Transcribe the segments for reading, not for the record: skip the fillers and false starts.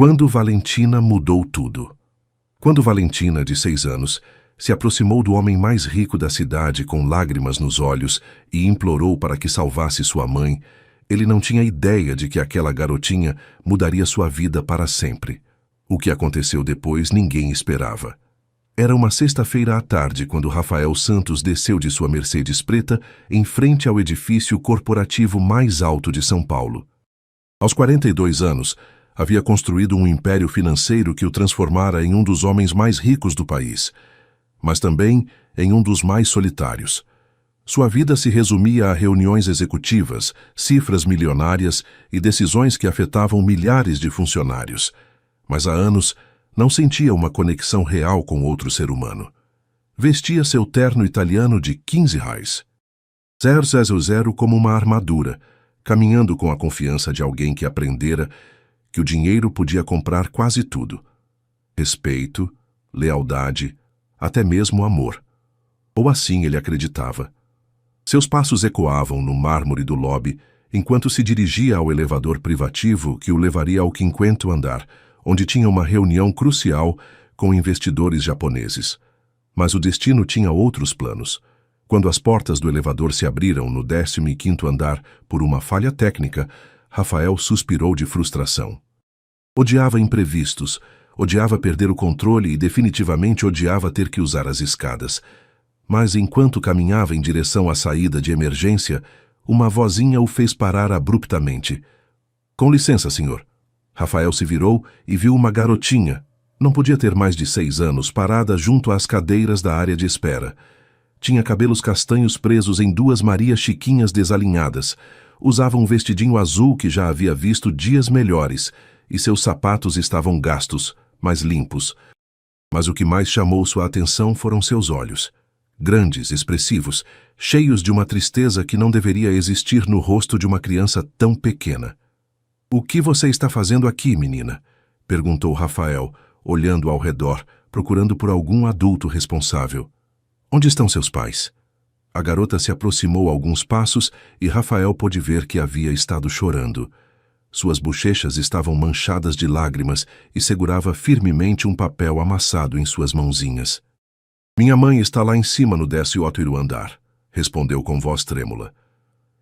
Quando Valentina mudou tudo. Quando Valentina, de 6 anos, se aproximou do homem mais rico da cidade com lágrimas nos olhos e implorou para que salvasse sua mãe, ele não tinha ideia de que aquela garotinha mudaria sua vida para sempre. O que aconteceu depois ninguém esperava. Era uma sexta-feira à tarde quando Rafael Santos desceu de sua Mercedes preta em frente ao edifício corporativo mais alto de São Paulo. Aos 42 anos, havia construído um império financeiro que o transformara em um dos homens mais ricos do país, mas também em um dos mais solitários. Sua vida se resumia a reuniões executivas, cifras milionárias e decisões que afetavam milhares de funcionários. Mas há anos não sentia uma conexão real com outro ser humano. Vestia seu terno italiano de 15 reais. 000 como uma armadura, caminhando com a confiança de alguém que aprendera que o dinheiro podia comprar quase tudo. Respeito, lealdade, até mesmo amor. Ou assim ele acreditava. Seus passos ecoavam no mármore do lobby enquanto se dirigia ao elevador privativo que o levaria ao 50º andar, onde tinha uma reunião crucial com investidores japoneses. Mas o destino tinha outros planos. Quando as portas do elevador se abriram no 15º andar por uma falha técnica, Rafael suspirou de frustração. Odiava imprevistos, odiava perder o controle e definitivamente odiava ter que usar as escadas. Mas enquanto caminhava em direção à saída de emergência, uma vozinha o fez parar abruptamente. "Com licença, senhor." Rafael se virou e viu uma garotinha, não podia ter mais de 6 anos, parada junto às cadeiras da área de espera. Tinha cabelos castanhos presos em 2 Marias Chiquinhas desalinhadas, usava um vestidinho azul que já havia visto dias melhores, e seus sapatos estavam gastos, mas limpos. Mas o que mais chamou sua atenção foram seus olhos. Grandes, expressivos, cheios de uma tristeza que não deveria existir no rosto de uma criança tão pequena. "O que você está fazendo aqui, menina?" perguntou Rafael, olhando ao redor, procurando por algum adulto responsável. "Onde estão seus pais?" A garota se aproximou alguns passos e Rafael pôde ver que havia estado chorando. Suas bochechas estavam manchadas de lágrimas e segurava firmemente um papel amassado em suas mãozinhas. "Minha mãe está lá em cima no 18º andar", respondeu com voz trêmula.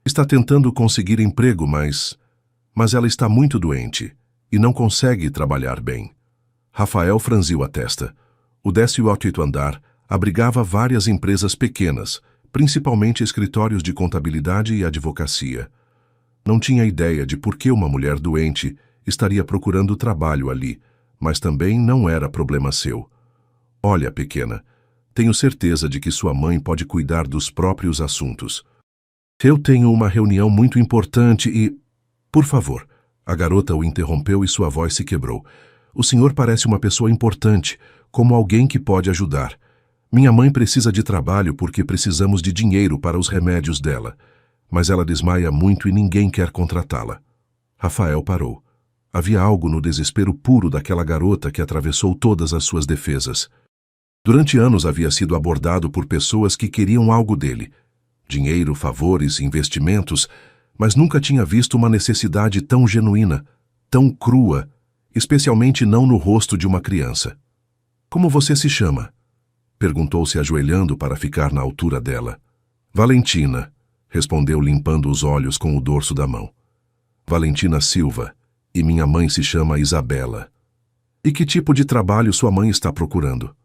"Está tentando conseguir emprego, mas ela está muito doente e não consegue trabalhar bem." Rafael franziu a testa. O 18º andar abrigava várias empresas pequenas, principalmente escritórios de contabilidade e advocacia. Não tinha ideia de por que uma mulher doente estaria procurando trabalho ali, mas também não era problema seu. "Olha, pequena, tenho certeza de que sua mãe pode cuidar dos próprios assuntos. Eu tenho uma reunião muito importante e..." "Por favor." A garota o interrompeu e sua voz se quebrou. "O senhor parece uma pessoa importante, como alguém que pode ajudar. Minha mãe precisa de trabalho porque precisamos de dinheiro para os remédios dela. Mas ela desmaia muito e ninguém quer contratá-la." Rafael parou. Havia algo no desespero puro daquela garota que atravessou todas as suas defesas. Durante anos havia sido abordado por pessoas que queriam algo dele. Dinheiro, favores, investimentos, mas nunca tinha visto uma necessidade tão genuína, tão crua, especialmente não no rosto de uma criança. "Como você se chama?" perguntou-se ajoelhando para ficar na altura dela. "Valentina", respondeu limpando os olhos com o dorso da mão. "Valentina Silva, e minha mãe se chama Isabela." "E que tipo de trabalho sua mãe está procurando?"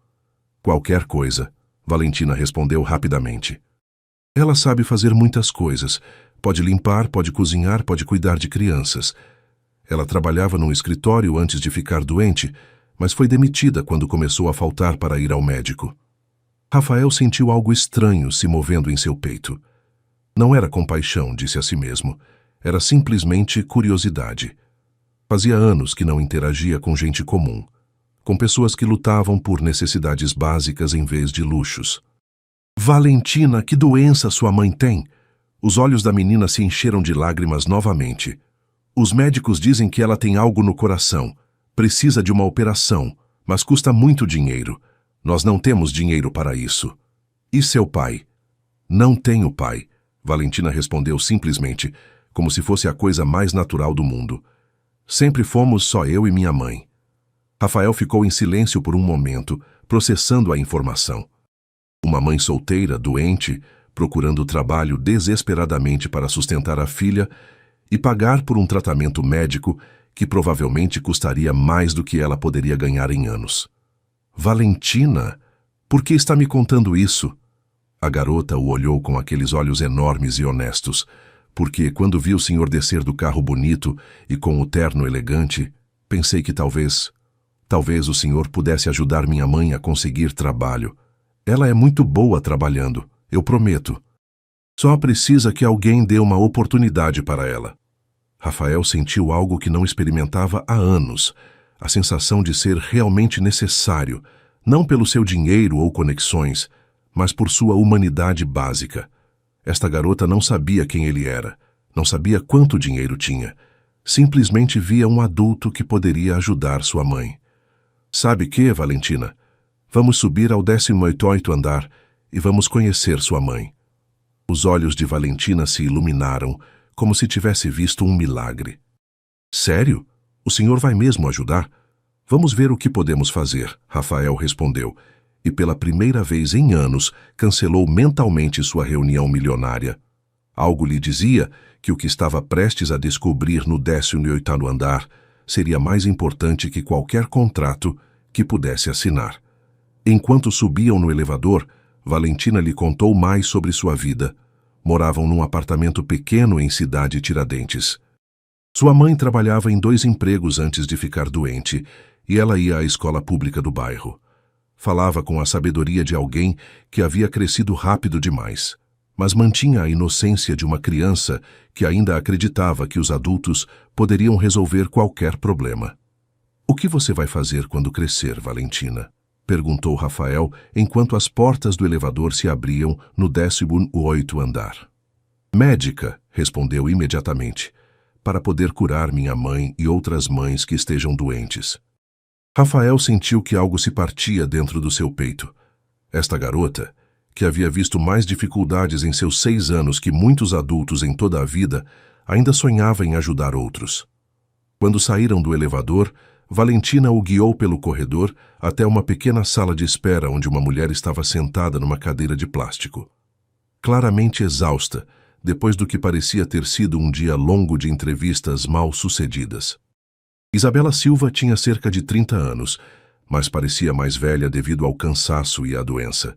"Qualquer coisa", Valentina respondeu rapidamente. "Ela sabe fazer muitas coisas. Pode limpar, pode cozinhar, pode cuidar de crianças. Ela trabalhava num escritório antes de ficar doente, mas foi demitida quando começou a faltar para ir ao médico." Rafael sentiu algo estranho se movendo em seu peito. Não era compaixão, disse a si mesmo. Era simplesmente curiosidade. Fazia anos que não interagia com gente comum, com pessoas que lutavam por necessidades básicas em vez de luxos. "Valentina, que doença sua mãe tem?" Os olhos da menina se encheram de lágrimas novamente. "Os médicos dizem que ela tem algo no coração. Precisa de uma operação, mas custa muito dinheiro. Nós não temos dinheiro para isso." "E seu pai?" "Não tenho pai." Valentina respondeu simplesmente, como se fosse a coisa mais natural do mundo. Sempre fomos só eu e minha mãe. Rafael ficou em silêncio por um momento, processando a informação. Uma mãe solteira, doente, procurando trabalho desesperadamente para sustentar a filha e pagar por um tratamento médico que provavelmente custaria mais do que ela poderia ganhar em anos. Valentina, por que está me contando isso? A garota o olhou com aqueles olhos enormes e honestos, porque quando vi o senhor descer do carro bonito e com o terno elegante, pensei que talvez o senhor pudesse ajudar minha mãe a conseguir trabalho. Ela é muito boa trabalhando, eu prometo. Só precisa que alguém dê uma oportunidade para ela. Rafael sentiu algo que não experimentava há anos, a sensação de ser realmente necessário, não pelo seu dinheiro ou conexões, mas por sua humanidade básica. Esta garota não sabia quem ele era, não sabia quanto dinheiro tinha. Simplesmente via um adulto que poderia ajudar sua mãe. Sabe que, Valentina? Vamos subir ao 18º andar e vamos conhecer sua mãe. Os olhos de Valentina se iluminaram, como se tivesse visto um milagre. Sério? O senhor vai mesmo ajudar? Vamos ver o que podemos fazer, Rafael respondeu, e pela primeira vez em anos cancelou mentalmente sua reunião milionária. Algo lhe dizia que o que estava prestes a descobrir no 18º andar seria mais importante que qualquer contrato que pudesse assinar. Enquanto subiam no elevador, Valentina lhe contou mais sobre sua vida. Moravam num apartamento pequeno em Cidade Tiradentes. Sua mãe trabalhava em 2 empregos antes de ficar doente, e ela ia à escola pública do bairro. Falava com a sabedoria de alguém que havia crescido rápido demais, mas mantinha a inocência de uma criança que ainda acreditava que os adultos poderiam resolver qualquer problema. "O que você vai fazer quando crescer, Valentina?" perguntou Rafael enquanto as portas do elevador se abriam no 18º andar. "Médica", respondeu imediatamente, "para poder curar minha mãe e outras mães que estejam doentes." Rafael sentiu que algo se partia dentro do seu peito. Esta garota, que havia visto mais dificuldades em seus 6 anos que muitos adultos em toda a vida, ainda sonhava em ajudar outros. Quando saíram do elevador, Valentina o guiou pelo corredor até uma pequena sala de espera onde uma mulher estava sentada numa cadeira de plástico. Claramente exausta, depois do que parecia ter sido um dia longo de entrevistas mal sucedidas. Isabela Silva tinha cerca de 30 anos, mas parecia mais velha devido ao cansaço e à doença.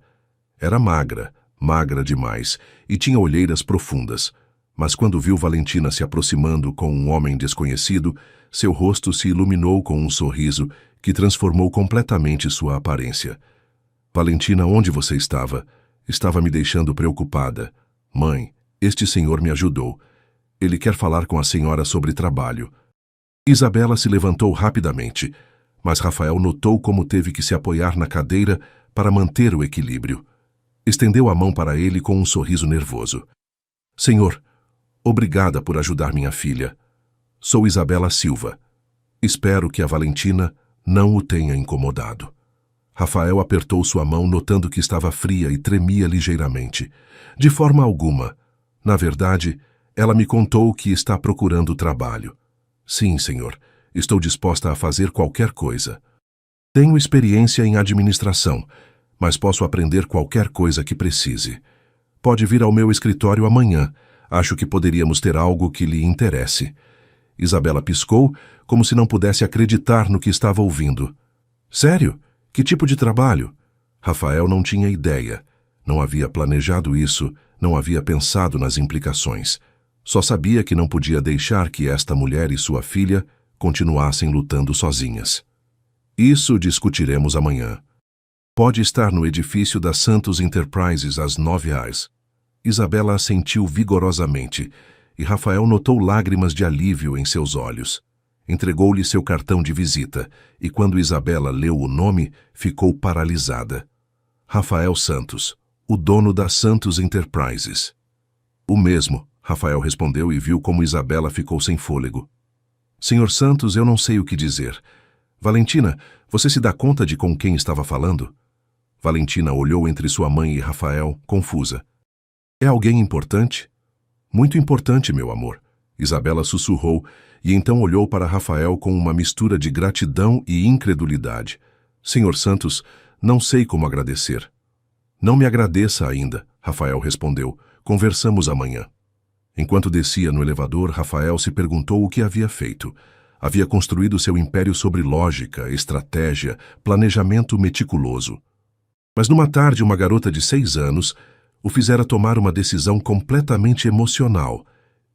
Era magra demais, e tinha olheiras profundas. Mas quando viu Valentina se aproximando com um homem desconhecido, seu rosto se iluminou com um sorriso que transformou completamente sua aparência. "Valentina, onde você estava? Estava me deixando preocupada. Mãe, este senhor me ajudou. Ele quer falar com a senhora sobre trabalho." Isabela se levantou rapidamente, mas Rafael notou como teve que se apoiar na cadeira para manter o equilíbrio. Estendeu a mão para ele com um sorriso nervoso. "Senhor, obrigada por ajudar minha filha. Sou Isabela Silva. Espero que a Valentina não o tenha incomodado." Rafael apertou sua mão, notando que estava fria e tremia ligeiramente. "De forma alguma. Na verdade, ela me contou que está procurando trabalho." "Sim, senhor. Estou disposta a fazer qualquer coisa. Tenho experiência em administração, mas posso aprender qualquer coisa que precise. Pode vir ao meu escritório amanhã. Acho que poderíamos ter algo que lhe interesse." Isabela piscou, como se não pudesse acreditar no que estava ouvindo. "Sério? Que tipo de trabalho?" Rafael não tinha ideia. Não havia planejado isso, não havia pensado nas implicações. Só sabia que não podia deixar que esta mulher e sua filha continuassem lutando sozinhas. "Isso discutiremos amanhã. Pode estar no edifício da Santos Enterprises às 9h." Isabela assentiu vigorosamente, e Rafael notou lágrimas de alívio em seus olhos. Entregou-lhe seu cartão de visita, e quando Isabela leu o nome, ficou paralisada. "Rafael Santos, o dono da Santos Enterprises." "O mesmo," Rafael respondeu e viu como Isabela ficou sem fôlego. "Senhor Santos, eu não sei o que dizer. Valentina, você se dá conta de com quem estava falando?" Valentina olhou entre sua mãe e Rafael, confusa. "É alguém importante?" "Muito importante, meu amor. Isabela sussurrou e então olhou para Rafael com uma mistura de gratidão e incredulidade. Senhor Santos, não sei como agradecer. Não me agradeça ainda, Rafael respondeu. Conversamos amanhã. Enquanto descia no elevador, Rafael se perguntou o que havia feito. Havia construído seu império sobre lógica, estratégia, planejamento meticuloso. Mas numa tarde, uma garota de 6 anos o fizera tomar uma decisão completamente emocional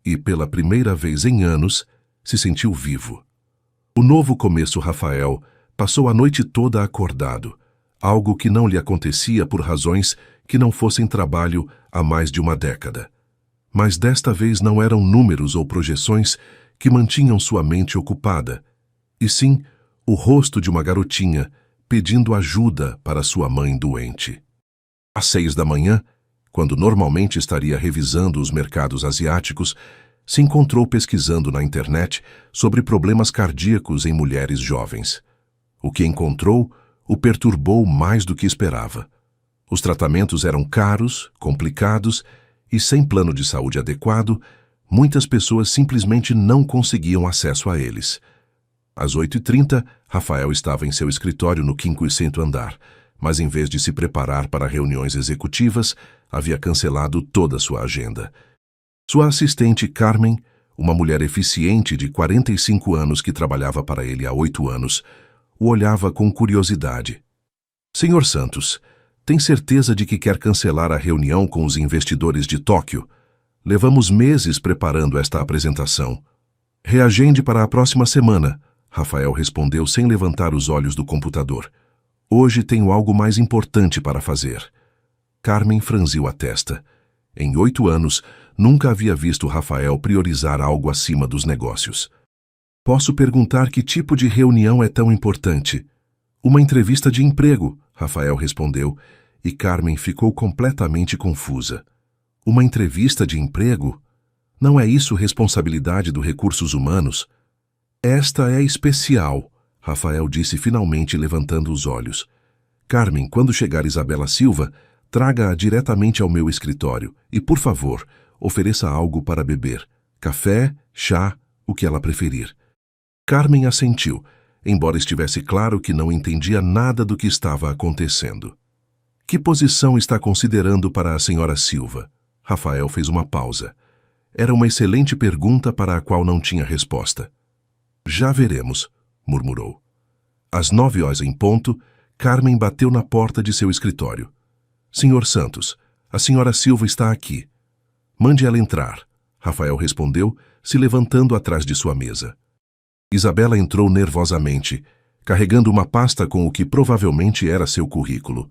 e, pela primeira vez em anos, se sentiu vivo. O novo começo Rafael passou a noite toda acordado, algo que não lhe acontecia por razões que não fossem trabalho há mais de uma década. Mas desta vez não eram números ou projeções que mantinham sua mente ocupada, e sim o rosto de uma garotinha pedindo ajuda para sua mãe doente. Às 6 da manhã, quando normalmente estaria revisando os mercados asiáticos, se encontrou pesquisando na internet sobre problemas cardíacos em mulheres jovens. O que encontrou o perturbou mais do que esperava. Os tratamentos eram caros, complicados e, sem plano de saúde adequado, muitas pessoas simplesmente não conseguiam acesso a eles. Às 8h30, Rafael estava em seu escritório no 5º andar, mas em vez de se preparar para reuniões executivas, havia cancelado toda sua agenda. Sua assistente Carmen, uma mulher eficiente de 45 anos que trabalhava para ele há 8 anos, o olhava com curiosidade. Senhor Santos, tem certeza de que quer cancelar a reunião com os investidores de Tóquio? Levamos meses preparando esta apresentação. Reagende para a próxima semana, Rafael respondeu sem levantar os olhos do computador. Hoje tenho algo mais importante para fazer. Carmen franziu a testa. Em 8 anos, nunca havia visto Rafael priorizar algo acima dos negócios. Posso perguntar que tipo de reunião é tão importante? Uma entrevista de emprego, Rafael respondeu, e Carmen ficou completamente confusa. Uma entrevista de emprego? Não é isso responsabilidade do Recursos Humanos? Esta é especial, Rafael disse finalmente levantando os olhos. Carmen, quando chegar Isabela Silva, traga-a diretamente ao meu escritório e, por favor, ofereça algo para beber. Café, chá, o que ela preferir. Carmen assentiu, embora estivesse claro que não entendia nada do que estava acontecendo. Que posição está considerando para a senhora Silva? Rafael fez uma pausa. Era uma excelente pergunta para a qual não tinha resposta. Já veremos, murmurou. Às 9h em ponto, Carmen bateu na porta de seu escritório. Senhor Santos, a senhora Silva está aqui. Mande ela entrar, Rafael respondeu, se levantando atrás de sua mesa. Isabela entrou nervosamente, carregando uma pasta com o que provavelmente era seu currículo.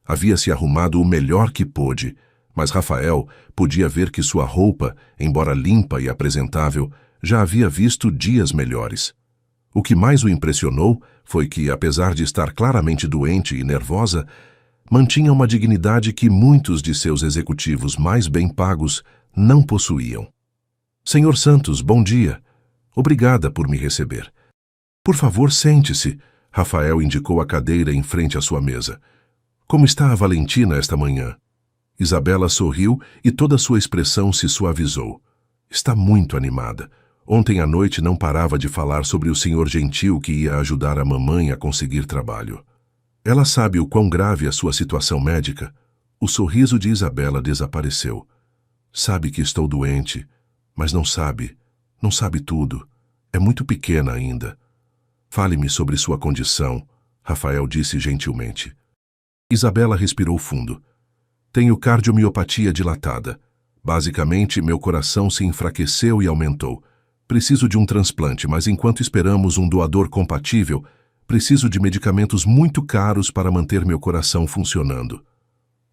Havia se arrumado o melhor que pôde, mas Rafael podia ver que sua roupa, embora limpa e apresentável, já havia visto dias melhores. O que mais o impressionou foi que, apesar de estar claramente doente e nervosa, mantinha uma dignidade que muitos de seus executivos mais bem pagos não possuíam. Senhor Santos, bom dia. Obrigada por me receber. Por favor, sente-se, Rafael indicou a cadeira em frente à sua mesa. Como está a Valentina esta manhã? Isabela sorriu e toda sua expressão se suavizou. Está muito animada. Ontem à noite não parava de falar sobre o senhor gentil que ia ajudar a mamãe a conseguir trabalho. Ela sabe o quão grave é a sua situação médica? O sorriso de Isabela desapareceu. Sabe que estou doente, mas não sabe tudo. É muito pequena ainda. Fale-me sobre sua condição, Rafael disse gentilmente. Isabela respirou fundo. Tenho cardiomiopatia dilatada. Basicamente, meu coração se enfraqueceu e aumentou. Preciso de um transplante, mas enquanto esperamos um doador compatível, preciso de medicamentos muito caros para manter meu coração funcionando.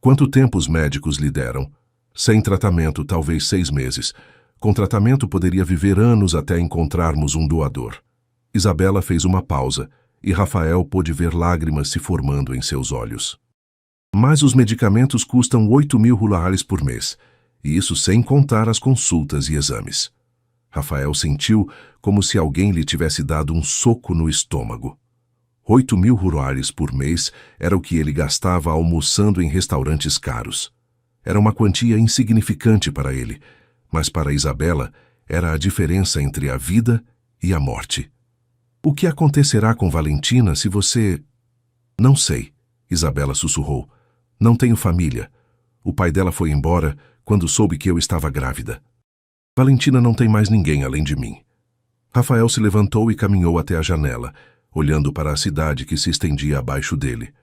Quanto tempo os médicos lhe deram? Sem tratamento, talvez 6 meses. Com tratamento, poderia viver anos até encontrarmos um doador. Isabela fez uma pausa, e Rafael pôde ver lágrimas se formando em seus olhos. Mas os medicamentos custam 8.000 reais por mês, e isso sem contar as consultas e exames. Rafael sentiu como se alguém lhe tivesse dado um soco no estômago. 8.000 reais por mês era o que ele gastava almoçando em restaurantes caros. Era uma quantia insignificante para ele, mas para Isabela era a diferença entre a vida e a morte. O que acontecerá com Valentina se você... Não sei, Isabela sussurrou. Não tenho família. O pai dela foi embora quando soube que eu estava grávida. Valentina não tem mais ninguém além de mim. Rafael se levantou e caminhou até a janela, olhando para a cidade que se estendia abaixo dele.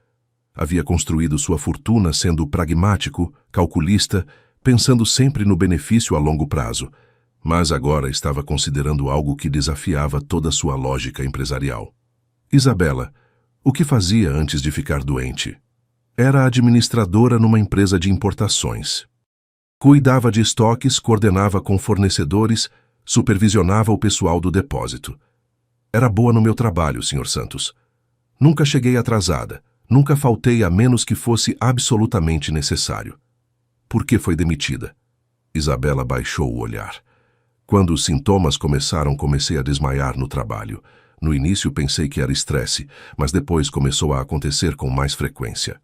Havia construído sua fortuna sendo pragmático, calculista, pensando sempre no benefício a longo prazo, mas agora estava considerando algo que desafiava toda sua lógica empresarial. Isabela, o que fazia antes de ficar doente? Era administradora numa empresa de importações. Cuidava de estoques, coordenava com fornecedores, supervisionava o pessoal do depósito. Era boa no meu trabalho, Sr. Santos. Nunca cheguei atrasada, nunca faltei a menos que fosse absolutamente necessário. Por que foi demitida? Isabela baixou o olhar. Quando os sintomas começaram, comecei a desmaiar no trabalho. No início pensei que era estresse, mas depois começou a acontecer com mais frequência.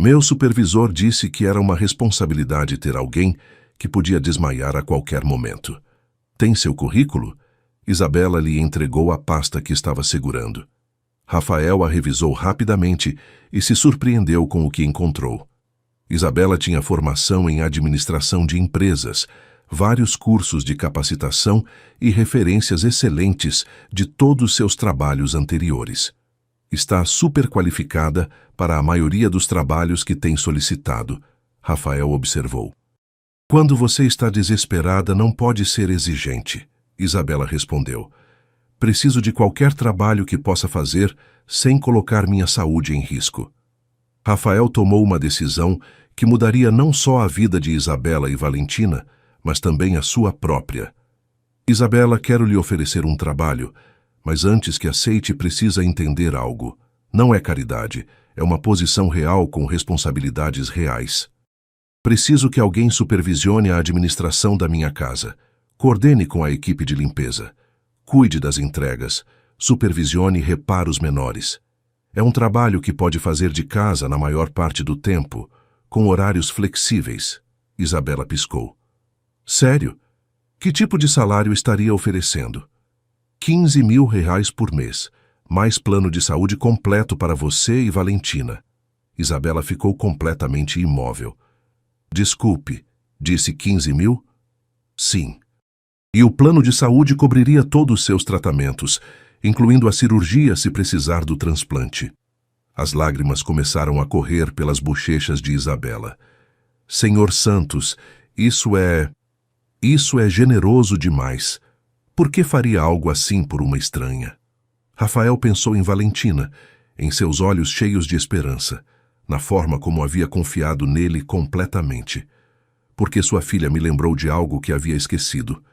Meu supervisor disse que era uma responsabilidade ter alguém que podia desmaiar a qualquer momento. Tem seu currículo? Isabela lhe entregou a pasta que estava segurando. Rafael a revisou rapidamente e se surpreendeu com o que encontrou. Isabela tinha formação em administração de empresas, vários cursos de capacitação e referências excelentes de todos seus trabalhos anteriores. Está superqualificada para a maioria dos trabalhos que tem solicitado, Rafael observou. Quando você está desesperada, não pode ser exigente, Isabela respondeu. Preciso de qualquer trabalho que possa fazer sem colocar minha saúde em risco. Rafael tomou uma decisão que mudaria não só a vida de Isabela e Valentina, mas também a sua própria. Isabela, quero lhe oferecer um trabalho, mas antes que aceite precisa entender algo. Não é caridade, é uma posição real com responsabilidades reais. Preciso que alguém supervisione a administração da minha casa, coordene com a equipe de limpeza, cuide das entregas, supervisione reparos menores. É um trabalho que pode fazer de casa na maior parte do tempo, com horários flexíveis. Isabela piscou. Sério? Que tipo de salário estaria oferecendo? R$ 15.000 por mês, mais plano de saúde completo para você e Valentina. Isabela ficou completamente imóvel. Desculpe, disse 15 mil? Sim. E o plano de saúde cobriria todos os seus tratamentos, incluindo a cirurgia se precisar do transplante. As lágrimas começaram a correr pelas bochechas de Isabela. Senhor Santos, isso é generoso demais. Por que faria algo assim por uma estranha? Rafael pensou em Valentina, em seus olhos cheios de esperança, na forma como havia confiado nele completamente. Porque sua filha me lembrou de algo que havia esquecido.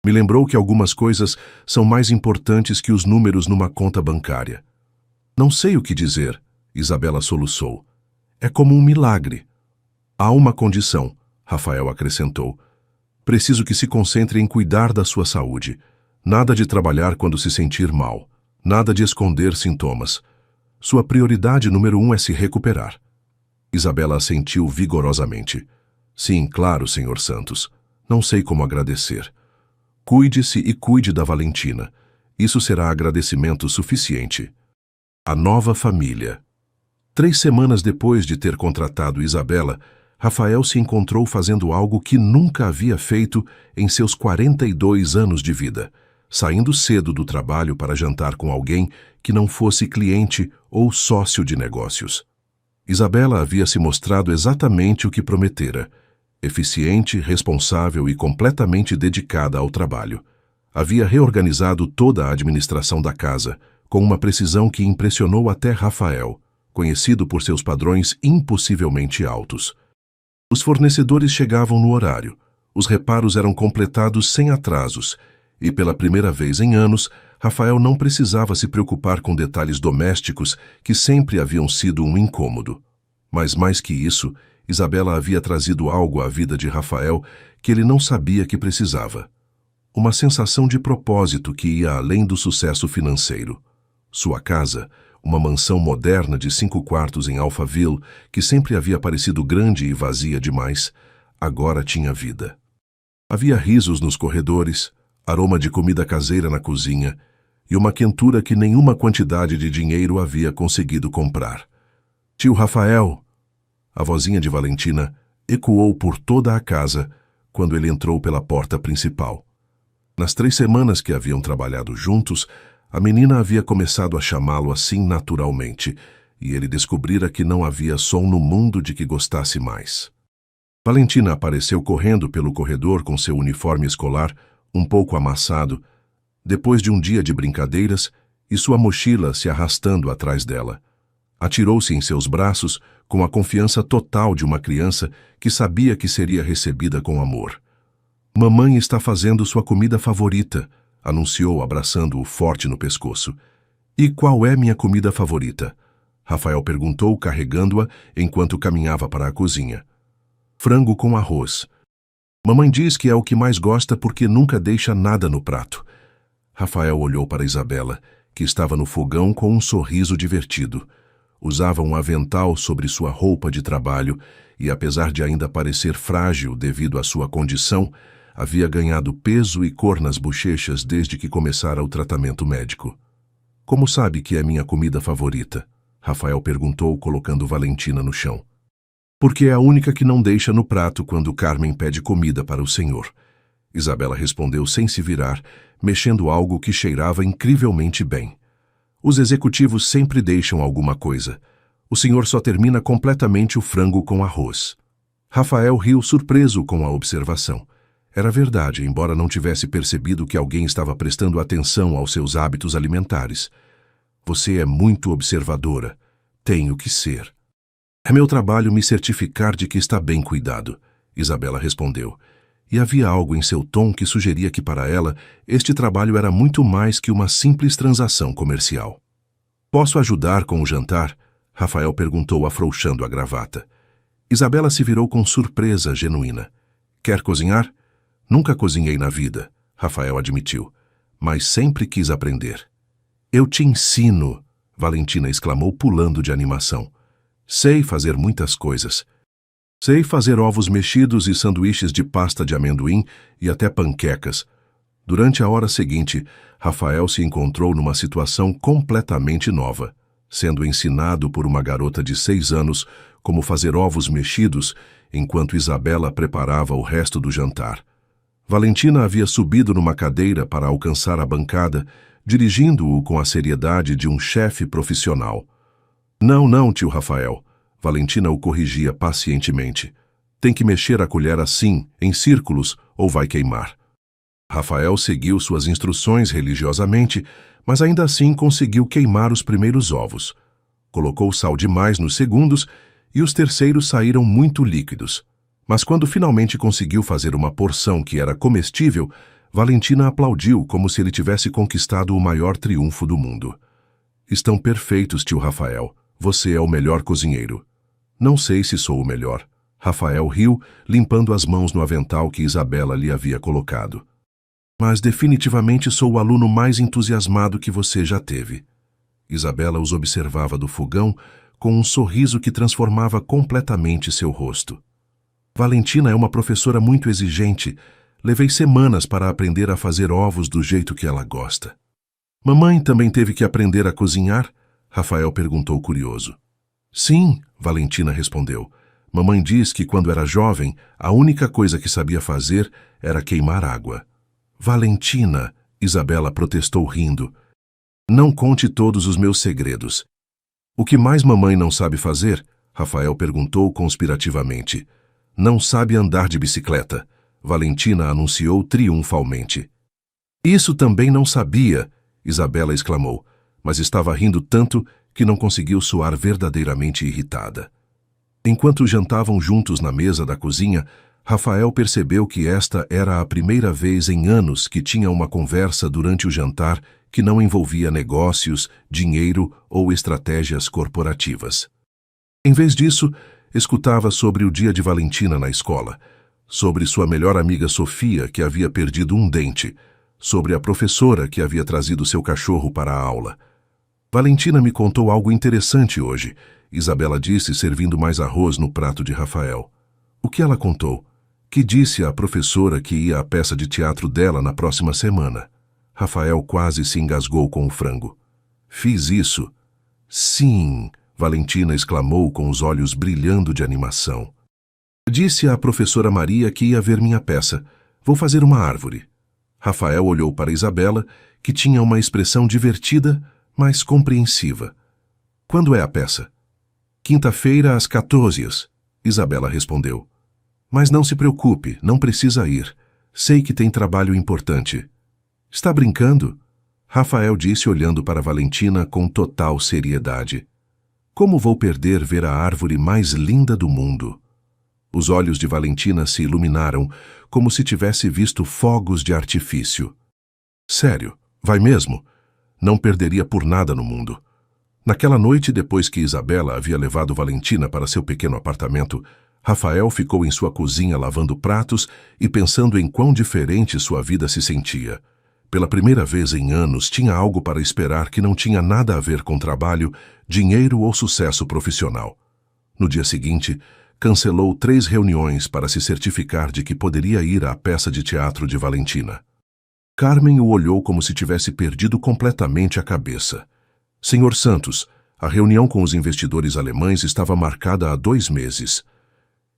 Me lembrou que algumas coisas são mais importantes que os números numa conta bancária. Não sei o que dizer, Isabela soluçou. É como um milagre. Há uma condição, Rafael acrescentou. Preciso que se concentre em cuidar da sua saúde. Nada de trabalhar quando se sentir mal. Nada de esconder sintomas. Sua prioridade número 1 é se recuperar. Isabela assentiu vigorosamente. Sim, claro, Sr. Santos. Não sei como agradecer. Cuide-se e cuide da Valentina. Isso será agradecimento suficiente. A nova família. 3 semanas depois de ter contratado Isabela, Rafael se encontrou fazendo algo que nunca havia feito em seus 42 anos de vida, saindo cedo do trabalho para jantar com alguém que não fosse cliente ou sócio de negócios. Isabela havia se mostrado exatamente o que prometera, eficiente, responsável e completamente dedicada ao trabalho. Havia reorganizado toda a administração da casa, com uma precisão que impressionou até Rafael, conhecido por seus padrões impossivelmente altos. Os fornecedores chegavam no horário, os reparos eram completados sem atrasos, e pela primeira vez em anos, Rafael não precisava se preocupar com detalhes domésticos que sempre haviam sido um incômodo. Mas mais que isso, Isabela havia trazido algo à vida de Rafael que ele não sabia que precisava. Uma sensação de propósito que ia além do sucesso financeiro. Sua casa, uma mansão moderna de 5 quartos em Alphaville, que sempre havia parecido grande e vazia demais, agora tinha vida. Havia risos nos corredores, aroma de comida caseira na cozinha e uma quentura que nenhuma quantidade de dinheiro havia conseguido comprar. Tio Rafael! A vozinha de Valentina ecoou por toda a casa quando ele entrou pela porta principal. Nas 3 semanas que haviam trabalhado juntos, a menina havia começado a chamá-lo assim naturalmente, e ele descobrira que não havia som no mundo de que gostasse mais. Valentina apareceu correndo pelo corredor com seu uniforme escolar um pouco amassado, depois de um dia de brincadeiras, e sua mochila se arrastando atrás dela. Atirou-se em seus braços com a confiança total de uma criança que sabia que seria recebida com amor. "Mamãe está fazendo sua comida favorita", anunciou, abraçando-o forte no pescoço. "E qual é minha comida favorita?" Rafael perguntou, carregando-a enquanto caminhava para a cozinha. "Frango com arroz. Mamãe diz que é o que mais gosta porque nunca deixa nada no prato." Rafael olhou para Isabela, que estava no fogão com um sorriso divertido. Usava um avental sobre sua roupa de trabalho e, apesar de ainda parecer frágil devido à sua condição, havia ganhado peso e cor nas bochechas desde que começara o tratamento médico. "Como sabe que é minha comida favorita?" Rafael perguntou, colocando Valentina no chão. "Porque é a única que não deixa no prato quando Carmen pede comida para o senhor." Isabela respondeu sem se virar, mexendo algo que cheirava incrivelmente bem. "Os executivos sempre deixam alguma coisa. O senhor só termina completamente o frango com arroz." Rafael riu surpreso com a observação. Era verdade, embora não tivesse percebido que alguém estava prestando atenção aos seus hábitos alimentares. "Você é muito observadora. Tenho que ser." "É meu trabalho me certificar de que está bem cuidado", Isabela respondeu. E havia algo em seu tom que sugeria que para ela este trabalho era muito mais que uma simples transação comercial. "Posso ajudar com o jantar?" Rafael perguntou, afrouxando a gravata. Isabela se virou com surpresa genuína. "Quer cozinhar?" "Nunca cozinhei na vida", Rafael admitiu, "mas sempre quis aprender." "Eu te ensino", Valentina exclamou, pulando de animação. "Sei fazer muitas coisas. Sei fazer ovos mexidos e sanduíches de pasta de amendoim e até panquecas." Durante a hora seguinte, Rafael se encontrou numa situação completamente nova, sendo ensinado por uma garota de 6 anos como fazer ovos mexidos, enquanto Isabela preparava o resto do jantar. Valentina havia subido numa cadeira para alcançar a bancada, dirigindo-o com a seriedade de um chefe profissional. "Não, não, tio Rafael." Valentina o corrigia pacientemente. "Tem que mexer a colher assim, em círculos, ou vai queimar." Rafael seguiu suas instruções religiosamente, mas ainda assim conseguiu queimar os primeiros ovos. Colocou sal demais nos segundos e os terceiros saíram muito líquidos. Mas quando finalmente conseguiu fazer uma porção que era comestível, Valentina aplaudiu como se ele tivesse conquistado o maior triunfo do mundo. "Estão perfeitos, tio Rafael. Você é o melhor cozinheiro." "Não sei se sou o melhor." Rafael riu, limpando as mãos no avental que Isabela lhe havia colocado. "Mas definitivamente sou o aluno mais entusiasmado que você já teve." Isabela os observava do fogão com um sorriso que transformava completamente seu rosto. "Valentina é uma professora muito exigente. Levei semanas para aprender a fazer ovos do jeito que ela gosta." "Mamãe também teve que aprender a cozinhar?" Rafael perguntou curioso. "Sim", Valentina respondeu. "Mamãe diz que quando era jovem, a única coisa que sabia fazer era queimar água." "Valentina", Isabela protestou rindo, "não conte todos os meus segredos." "O que mais mamãe não sabe fazer?" Rafael perguntou conspirativamente. "Não sabe andar de bicicleta", Valentina anunciou triunfalmente. "Isso também não sabia", Isabela exclamou, mas estava rindo tanto que não conseguiu soar verdadeiramente irritada. Enquanto jantavam juntos na mesa da cozinha, Rafael percebeu que esta era a primeira vez em anos que tinha uma conversa durante o jantar que não envolvia negócios, dinheiro ou estratégias corporativas. Em vez disso, escutava sobre o dia de Valentina na escola, sobre sua melhor amiga Sofia, que havia perdido um dente, sobre a professora que havia trazido seu cachorro para a aula. "Valentina me contou algo interessante hoje", Isabela disse, servindo mais arroz no prato de Rafael. "O que ela contou?" Que disse à professora que ia à peça de teatro dela na próxima semana. Rafael quase se engasgou com o frango. Fiz isso? Sim, Valentina exclamou com os olhos brilhando de animação. Disse à professora Maria que ia ver minha peça. Vou fazer uma árvore. Rafael olhou para Isabela, que tinha uma expressão divertida, mas compreensiva. Quando é a peça? Quinta-feira às 14h, Isabela respondeu. Mas não se preocupe, não precisa ir. Sei que tem trabalho importante. Está brincando? Rafael disse olhando para Valentina com total seriedade. Como vou perder ver a árvore mais linda do mundo? Os olhos de Valentina se iluminaram, como se tivesse visto fogos de artifício. Sério, vai mesmo? Não perderia por nada no mundo. Naquela noite, depois que Isabela havia levado Valentina para seu pequeno apartamento, Rafael ficou em sua cozinha lavando pratos e pensando em quão diferente sua vida se sentia. Pela primeira vez em anos, tinha algo para esperar que não tinha nada a ver com trabalho, dinheiro ou sucesso profissional. No dia seguinte, cancelou 3 reuniões para se certificar de que poderia ir à peça de teatro de Valentina. Carmen o olhou como se tivesse perdido completamente a cabeça. Senhor Santos, a reunião com os investidores alemães estava marcada há 2 meses.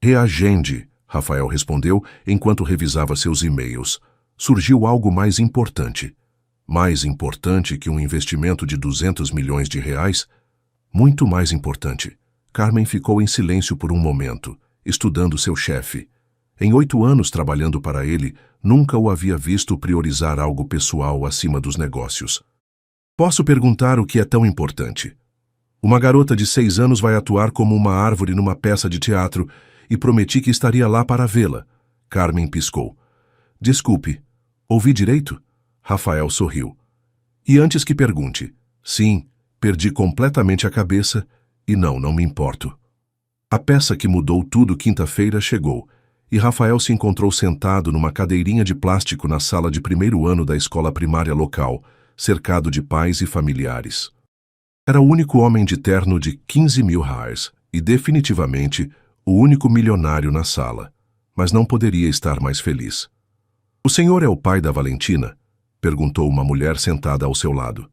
Reagende, Rafael respondeu enquanto revisava seus e-mails. Surgiu algo mais importante. Mais importante que um investimento de 200 milhões de reais? Muito mais importante. Carmen ficou em silêncio por um momento, estudando seu chefe. Em 8 anos trabalhando para ele, nunca o havia visto priorizar algo pessoal acima dos negócios. Posso perguntar o que é tão importante? Uma garota de 6 anos vai atuar como uma árvore numa peça de teatro e prometi que estaria lá para vê-la. Carmen piscou. Desculpe, ouvi direito? Rafael sorriu. E antes que pergunte, sim, perdi completamente a cabeça e não me importo. A peça que mudou tudo quinta-feira chegou e Rafael se encontrou sentado numa cadeirinha de plástico na sala de 1º ano da escola primária local, cercado de pais e familiares. Era o único homem de terno de 15 mil reais e definitivamente o único milionário na sala, mas não poderia estar mais feliz. O senhor é o pai da Valentina? Perguntou uma mulher sentada ao seu lado.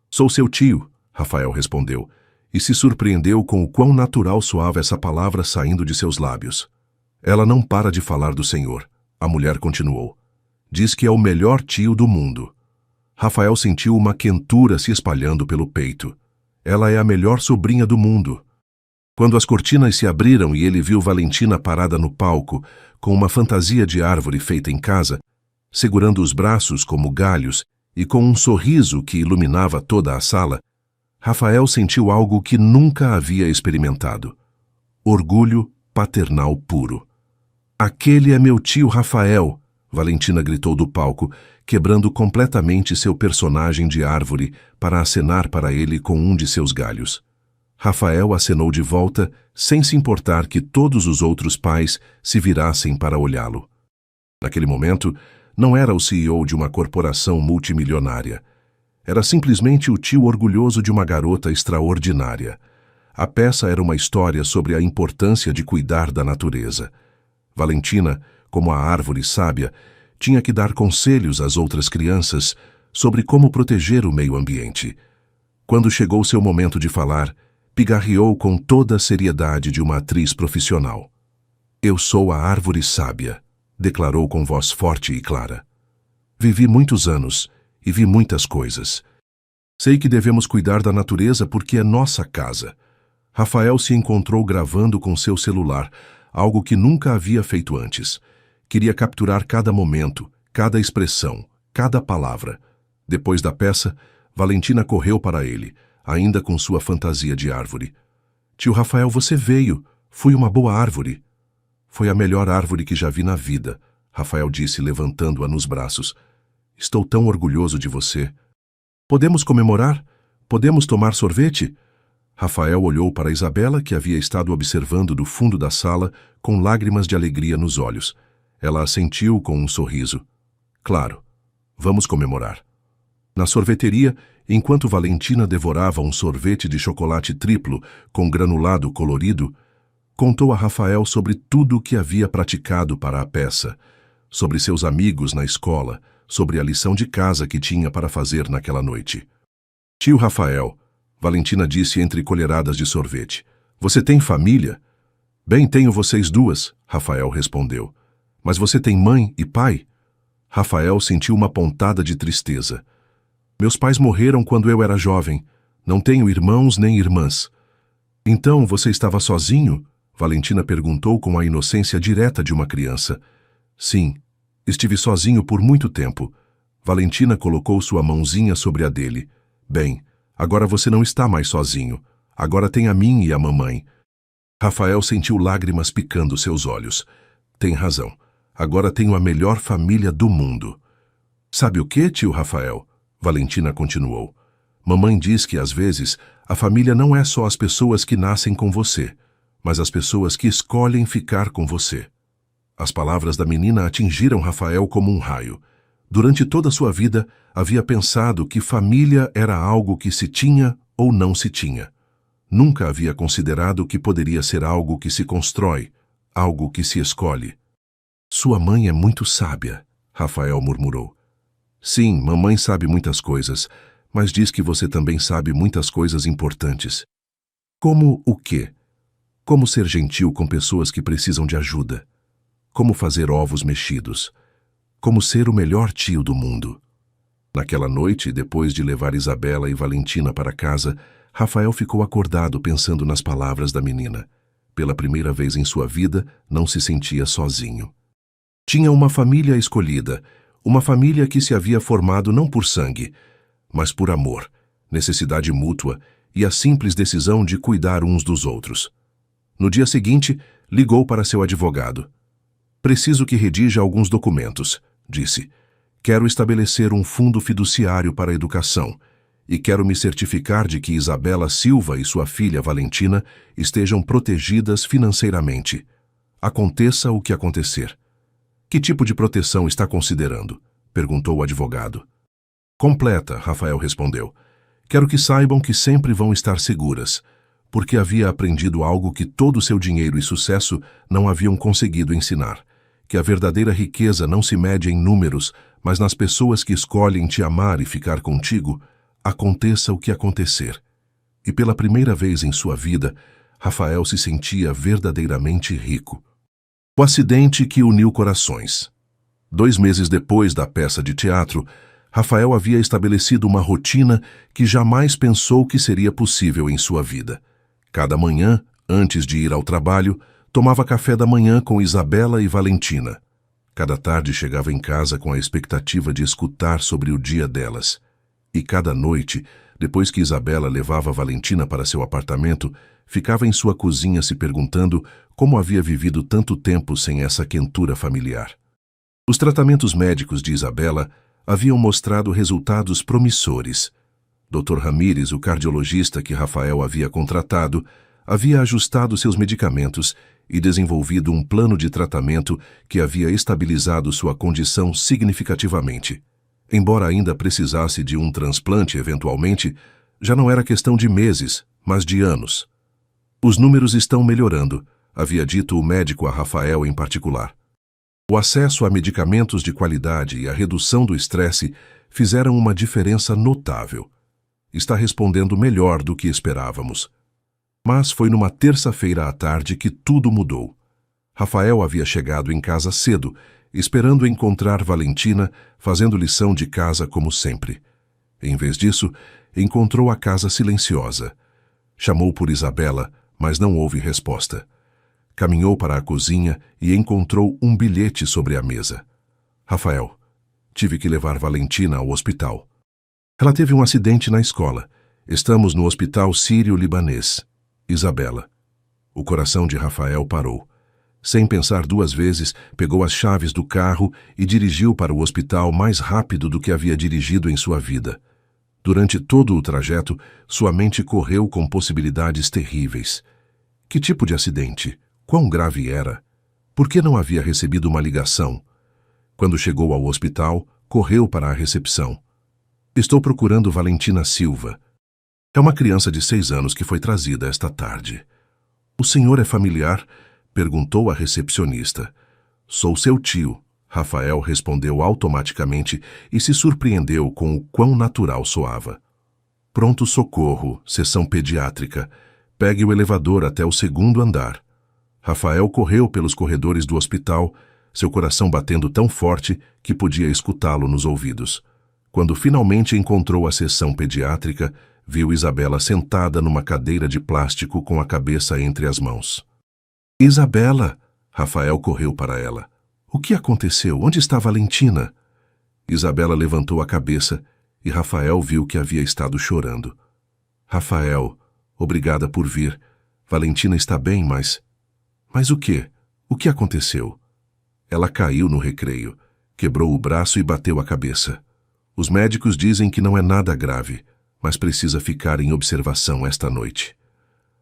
Sou seu tio, Rafael respondeu, e se surpreendeu com o quão natural soava essa palavra saindo de seus lábios. Ela não para de falar do senhor, a mulher continuou. Diz que é o melhor tio do mundo. Rafael sentiu uma quentura se espalhando pelo peito. Ela é a melhor sobrinha do mundo. Quando as cortinas se abriram e ele viu Valentina parada no palco, com uma fantasia de árvore feita em casa, segurando os braços como galhos e com um sorriso que iluminava toda a sala, Rafael sentiu algo que nunca havia experimentado. Orgulho paternal puro. Aquele é meu tio Rafael, Valentina gritou do palco, quebrando completamente seu personagem de árvore para acenar para ele com um de seus galhos. Rafael acenou de volta, sem se importar que todos os outros pais se virassem para olhá-lo. Naquele momento, não era o CEO de uma corporação multimilionária. Era simplesmente o tio orgulhoso de uma garota extraordinária. A peça era uma história sobre a importância de cuidar da natureza. Valentina, como a árvore sábia, tinha que dar conselhos às outras crianças sobre como proteger o meio ambiente. Quando chegou seu momento de falar, pigarreou com toda a seriedade de uma atriz profissional. Eu sou a árvore sábia, declarou com voz forte e clara. Vivi muitos anos e vi muitas coisas. Sei que devemos cuidar da natureza porque é nossa casa. Rafael se encontrou gravando com seu celular, algo que nunca havia feito antes. Queria capturar cada momento, cada expressão, cada palavra. Depois da peça, Valentina correu para ele, ainda com sua fantasia de árvore. Tio Rafael, você veio. Fui uma boa árvore. Foi a melhor árvore que já vi na vida, Rafael disse, levantando-a nos braços. Estou tão orgulhoso de você. Podemos comemorar? Podemos tomar sorvete? Rafael olhou para Isabela, que havia estado observando do fundo da sala, com lágrimas de alegria nos olhos. Ela assentiu com um sorriso. Claro, vamos comemorar. Na sorveteria, enquanto Valentina devorava um sorvete de chocolate triplo com granulado colorido, contou a Rafael sobre tudo o que havia praticado para a peça, sobre seus amigos na escola, sobre a lição de casa que tinha para fazer naquela noite. Tio Rafael, Valentina disse entre colheradas de sorvete, você tem família? Bem, tenho vocês duas, Rafael respondeu. Mas você tem mãe e pai? Rafael sentiu uma pontada de tristeza. Meus pais morreram quando eu era jovem. Não tenho irmãos nem irmãs. Então você estava sozinho? Valentina perguntou com a inocência direta de uma criança. Sim, estive sozinho por muito tempo. Valentina colocou sua mãozinha sobre a dele. Bem, agora você não está mais sozinho. Agora tem a mim e a mamãe. Rafael sentiu lágrimas picando seus olhos. Tem razão. Agora tenho a melhor família do mundo. Sabe o que, tio Rafael? Valentina continuou. Mamãe diz que, às vezes, a família não é só as pessoas que nascem com você, mas as pessoas que escolhem ficar com você. As palavras da menina atingiram Rafael como um raio. Durante toda a sua vida, havia pensado que família era algo que se tinha ou não se tinha. Nunca havia considerado que poderia ser algo que se constrói, algo que se escolhe. Sua mãe é muito sábia, Rafael murmurou. Sim, mamãe sabe muitas coisas, mas diz que você também sabe muitas coisas importantes. Como o quê? Como ser gentil com pessoas que precisam de ajuda. Como fazer ovos mexidos. Como ser o melhor tio do mundo. Naquela noite, depois de levar Isabela e Valentina para casa, Rafael ficou acordado pensando nas palavras da menina. Pela primeira vez em sua vida, não se sentia sozinho. Tinha uma família escolhida, uma família que se havia formado não por sangue, mas por amor, necessidade mútua e a simples decisão de cuidar uns dos outros. No dia seguinte, ligou para seu advogado. Preciso que redija alguns documentos, disse. Quero estabelecer um fundo fiduciário para a educação e quero me certificar de que Isabela Silva e sua filha Valentina estejam protegidas financeiramente. Aconteça o que acontecer. Que tipo de proteção está considerando? Perguntou o advogado. Completa, Rafael respondeu. Quero que saibam que sempre vão estar seguras, porque havia aprendido algo que todo o seu dinheiro e sucesso não haviam conseguido ensinar, que a verdadeira riqueza não se mede em números, mas nas pessoas que escolhem te amar e ficar contigo, aconteça o que acontecer. E pela primeira vez em sua vida, Rafael se sentia verdadeiramente rico. O acidente que uniu corações. 2 meses depois da peça de teatro, Rafael havia estabelecido uma rotina que jamais pensou que seria possível em sua vida. Cada manhã, antes de ir ao trabalho, tomava café da manhã com Isabela e Valentina. Cada tarde chegava em casa com a expectativa de escutar sobre o dia delas. E cada noite, depois que Isabela levava Valentina para seu apartamento, ficava em sua cozinha se perguntando como havia vivido tanto tempo sem essa quentura familiar. Os tratamentos médicos de Isabela haviam mostrado resultados promissores. Dr. Ramírez, o cardiologista que Rafael havia contratado, havia ajustado seus medicamentos e desenvolvido um plano de tratamento que havia estabilizado sua condição significativamente. Embora ainda precisasse de um transplante eventualmente, já não era questão de meses, mas de anos. Os números estão melhorando, havia dito o médico a Rafael em particular. O acesso a medicamentos de qualidade e a redução do estresse fizeram uma diferença notável. Está respondendo melhor do que esperávamos. Mas foi numa terça-feira à tarde que tudo mudou. Rafael havia chegado em casa cedo, esperando encontrar Valentina fazendo lição de casa como sempre. Em vez disso, encontrou a casa silenciosa. Chamou por Isabela, mas não houve resposta. Caminhou para a cozinha e encontrou um bilhete sobre a mesa. Rafael, tive que levar Valentina ao hospital. Ela teve um acidente na escola. Estamos no hospital sírio-libanês. Isabela. O coração de Rafael parou. Sem pensar 2 vezes, pegou as chaves do carro e dirigiu para o hospital mais rápido do que havia dirigido em sua vida. Durante todo o trajeto, sua mente correu com possibilidades terríveis. Que tipo de acidente? Quão grave era? Por que não havia recebido uma ligação? Quando chegou ao hospital, correu para a recepção. Estou procurando Valentina Silva. É uma criança de 6 anos que foi trazida esta tarde. O senhor é familiar? Perguntou a recepcionista. Sou seu tio, Rafael respondeu automaticamente e se surpreendeu com o quão natural soava. Pronto-socorro, seção pediátrica. Pegue o elevador até o segundo andar. Rafael correu pelos corredores do hospital, seu coração batendo tão forte que podia escutá-lo nos ouvidos. Quando finalmente encontrou a seção pediátrica, viu Isabela sentada numa cadeira de plástico com a cabeça entre as mãos. Isabela! Rafael correu para ela. O que aconteceu? Onde está Valentina? Isabela levantou a cabeça e Rafael viu que havia estado chorando. Rafael, obrigada por vir. Valentina está bem, mas... Mas o quê? O que aconteceu? Ela caiu no recreio, quebrou o braço e bateu a cabeça. Os médicos dizem que não é nada grave, mas precisa ficar em observação esta noite.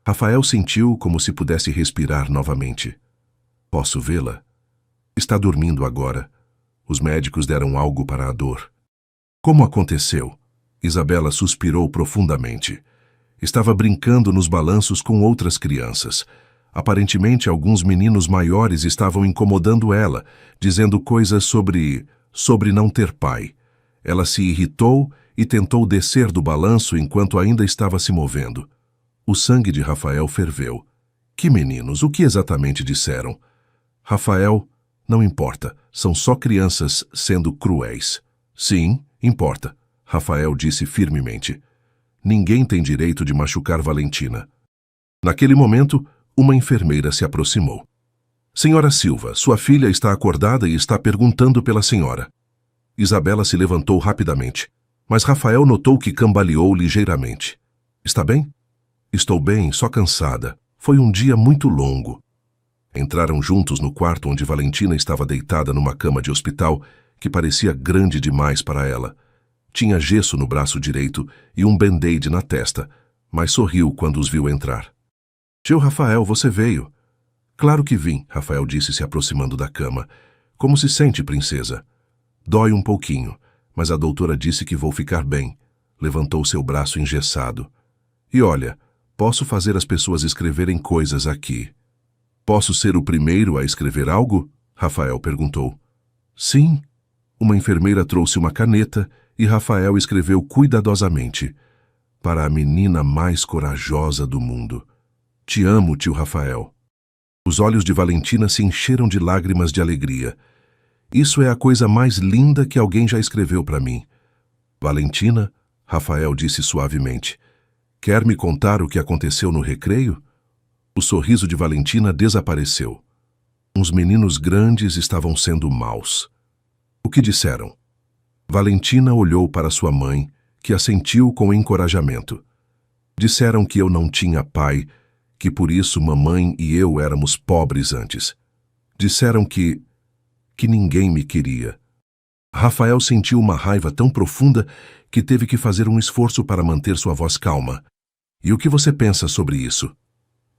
Rafael sentiu como se pudesse respirar novamente. Posso vê-la? Está dormindo agora. Os médicos deram algo para a dor. Como aconteceu? Isabela suspirou profundamente. Estava brincando nos balanços com outras crianças. Aparentemente, alguns meninos maiores estavam incomodando ela, dizendo coisas sobre não ter pai. Ela se irritou e tentou descer do balanço enquanto ainda estava se movendo. O sangue de Rafael ferveu. Que meninos? O que exatamente disseram? Rafael, não importa. São só crianças sendo cruéis. Sim, importa, Rafael disse firmemente. Ninguém tem direito de machucar Valentina. Naquele momento, uma enfermeira se aproximou. Senhora Silva, sua filha está acordada e está perguntando pela senhora. Isabela se levantou rapidamente, mas Rafael notou que cambaleou ligeiramente. Está bem? Estou bem, só cansada. Foi um dia muito longo. Entraram juntos no quarto onde Valentina estava deitada numa cama de hospital que parecia grande demais para ela. Tinha gesso no braço direito e um band-aid na testa, mas sorriu quando os viu entrar. Tio Rafael, você veio. Claro que vim, Rafael disse se aproximando da cama. Como se sente, princesa? Dói um pouquinho, mas a doutora disse que vou ficar bem. Levantou seu braço engessado. E olha, posso fazer as pessoas escreverem coisas aqui. Posso ser o primeiro a escrever algo? Rafael perguntou. Sim. Uma enfermeira trouxe uma caneta e Rafael escreveu cuidadosamente. Para a menina mais corajosa do mundo. Te amo, tio Rafael. Os olhos de Valentina se encheram de lágrimas de alegria. Isso é a coisa mais linda que alguém já escreveu para mim. Valentina, Rafael disse suavemente, quer me contar o que aconteceu no recreio? O sorriso de Valentina desapareceu. Uns meninos grandes estavam sendo maus. O que disseram? Valentina olhou para sua mãe, que assentiu com encorajamento. Disseram que eu não tinha pai, que por isso mamãe e eu éramos pobres antes. Disseram que ninguém me queria. Rafael sentiu uma raiva tão profunda que teve que fazer um esforço para manter sua voz calma. E o que você pensa sobre isso?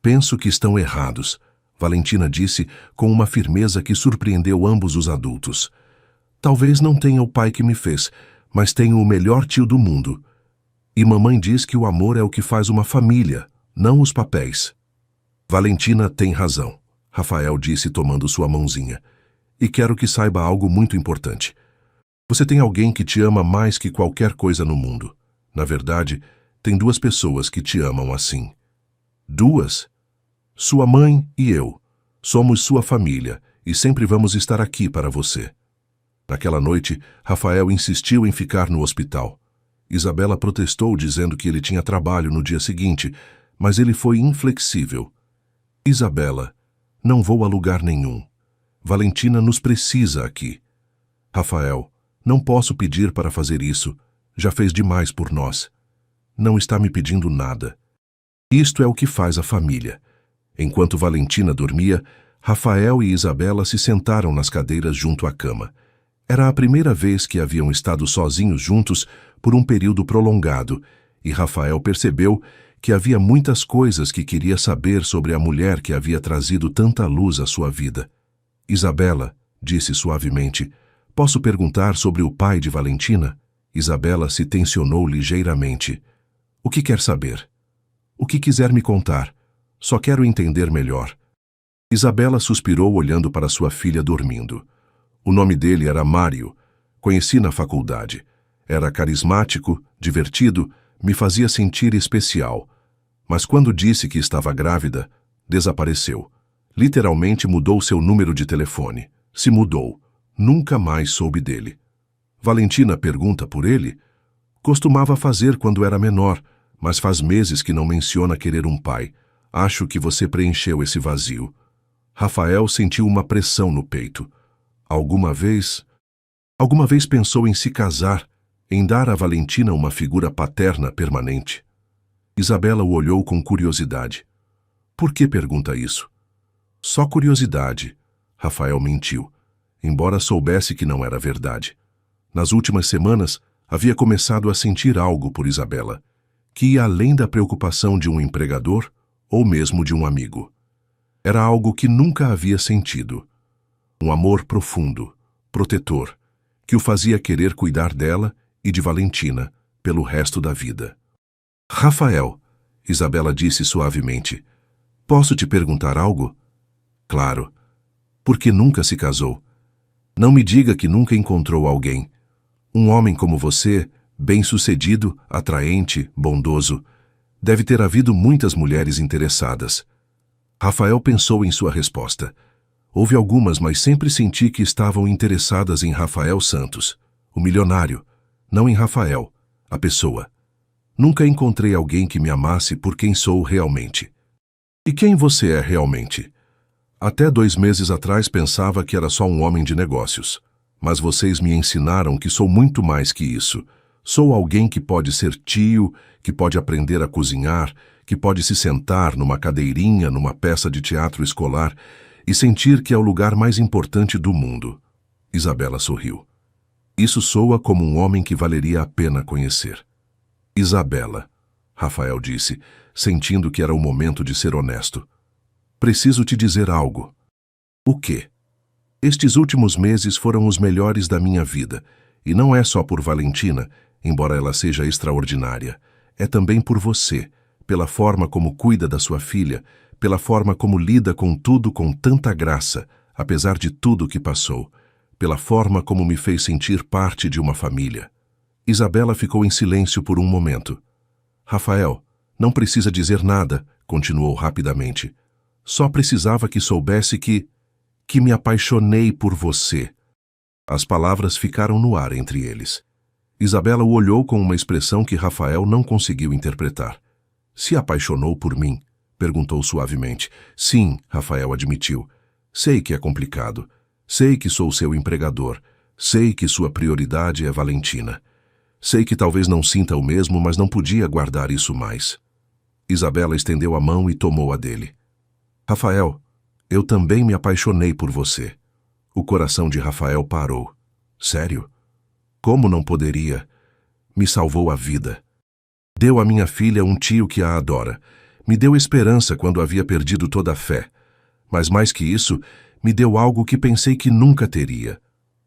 Penso que estão errados, Valentina disse com uma firmeza que surpreendeu ambos os adultos. Talvez não tenha o pai que me fez, mas tenho o melhor tio do mundo. E mamãe diz que o amor é o que faz uma família, não os papéis. Valentina tem razão, Rafael disse tomando sua mãozinha. E quero que saiba algo muito importante. Você tem alguém que te ama mais que qualquer coisa no mundo. Na verdade, tem duas pessoas que te amam assim. Duas? Sua mãe e eu. Somos sua família e sempre vamos estar aqui para você. Naquela noite, Rafael insistiu em ficar no hospital. Isabela protestou dizendo que ele tinha trabalho no dia seguinte, mas ele foi inflexível. Isabela, não vou a lugar nenhum. Valentina nos precisa aqui. Rafael, não posso pedir para fazer isso. Já fez demais por nós. Não está me pedindo nada. Isto é o que faz a família. Enquanto Valentina dormia, Rafael e Isabela se sentaram nas cadeiras junto à cama. Era a primeira vez que haviam estado sozinhos juntos por um período prolongado, e Rafael percebeu que havia muitas coisas que queria saber sobre a mulher que havia trazido tanta luz à sua vida. Isabela, disse suavemente, posso perguntar sobre o pai de Valentina? Isabela se tensionou ligeiramente. O que quer saber? O que quiser me contar. Só quero entender melhor. Isabela suspirou olhando para sua filha dormindo. O nome dele era Mário. Conheci na faculdade. Era carismático, divertido, me fazia sentir especial. Mas quando disse que estava grávida, desapareceu. Literalmente mudou seu número de telefone. Se mudou. Nunca mais soube dele. Valentina pergunta por ele? Costumava fazer quando era menor, mas faz meses que não menciona querer um pai. Acho que você preencheu esse vazio. Rafael sentiu uma pressão no peito. Alguma vez pensou em se casar, em dar a Valentina uma figura paterna permanente. Isabela o olhou com curiosidade. Por que pergunta isso? Só curiosidade. Rafael mentiu, embora soubesse que não era verdade. Nas últimas semanas, havia começado a sentir algo por Isabela, que ia além da preocupação de um empregador ou mesmo de um amigo. Era algo que nunca havia sentido. Um amor profundo, protetor, que o fazia querer cuidar dela e de Valentina pelo resto da vida. Rafael, Isabela disse suavemente, posso te perguntar algo? Claro. Por que nunca se casou? Não me diga que nunca encontrou alguém. Um homem como você, bem-sucedido, atraente, bondoso. Deve ter havido muitas mulheres interessadas. Rafael pensou em sua resposta. Houve algumas, mas sempre senti que estavam interessadas em Rafael Santos, o milionário, não em Rafael, a pessoa. Nunca encontrei alguém que me amasse por quem sou realmente. E quem você é realmente? Até 2 meses atrás pensava que era só um homem de negócios. Mas vocês me ensinaram que sou muito mais que isso. Sou alguém que pode ser tio, que pode aprender a cozinhar, que pode se sentar numa cadeirinha numa peça de teatro escolar e sentir que é o lugar mais importante do mundo. Isabela sorriu. Isso soa como um homem que valeria a pena conhecer. Isabela, Rafael disse, sentindo que era o momento de ser honesto. Preciso te dizer algo. O quê? Estes últimos meses foram os melhores da minha vida, e não é só por Valentina, embora ela seja extraordinária. É também por você, pela forma como cuida da sua filha, pela forma como lida com tudo com tanta graça, apesar de tudo que passou, pela forma como me fez sentir parte de uma família. Isabela ficou em silêncio por um momento. Rafael, não precisa dizer nada, continuou rapidamente. Só precisava que soubesse que me apaixonei por você. As palavras ficaram no ar entre eles. Isabela o olhou com uma expressão que Rafael não conseguiu interpretar. Se apaixonou por mim? Perguntou suavemente. Sim, Rafael admitiu. Sei que é complicado. Sei que sou seu empregador. Sei que sua prioridade é Valentina. Sei que talvez não sinta o mesmo, mas não podia guardar isso mais. Isabela estendeu a mão e tomou a dele. Rafael, eu também me apaixonei por você. O coração de Rafael parou. Sério? Como não poderia? Me salvou a vida. Deu à minha filha um tio que a adora. Me deu esperança quando havia perdido toda a fé. Mas mais que isso, me deu algo que pensei que nunca teria.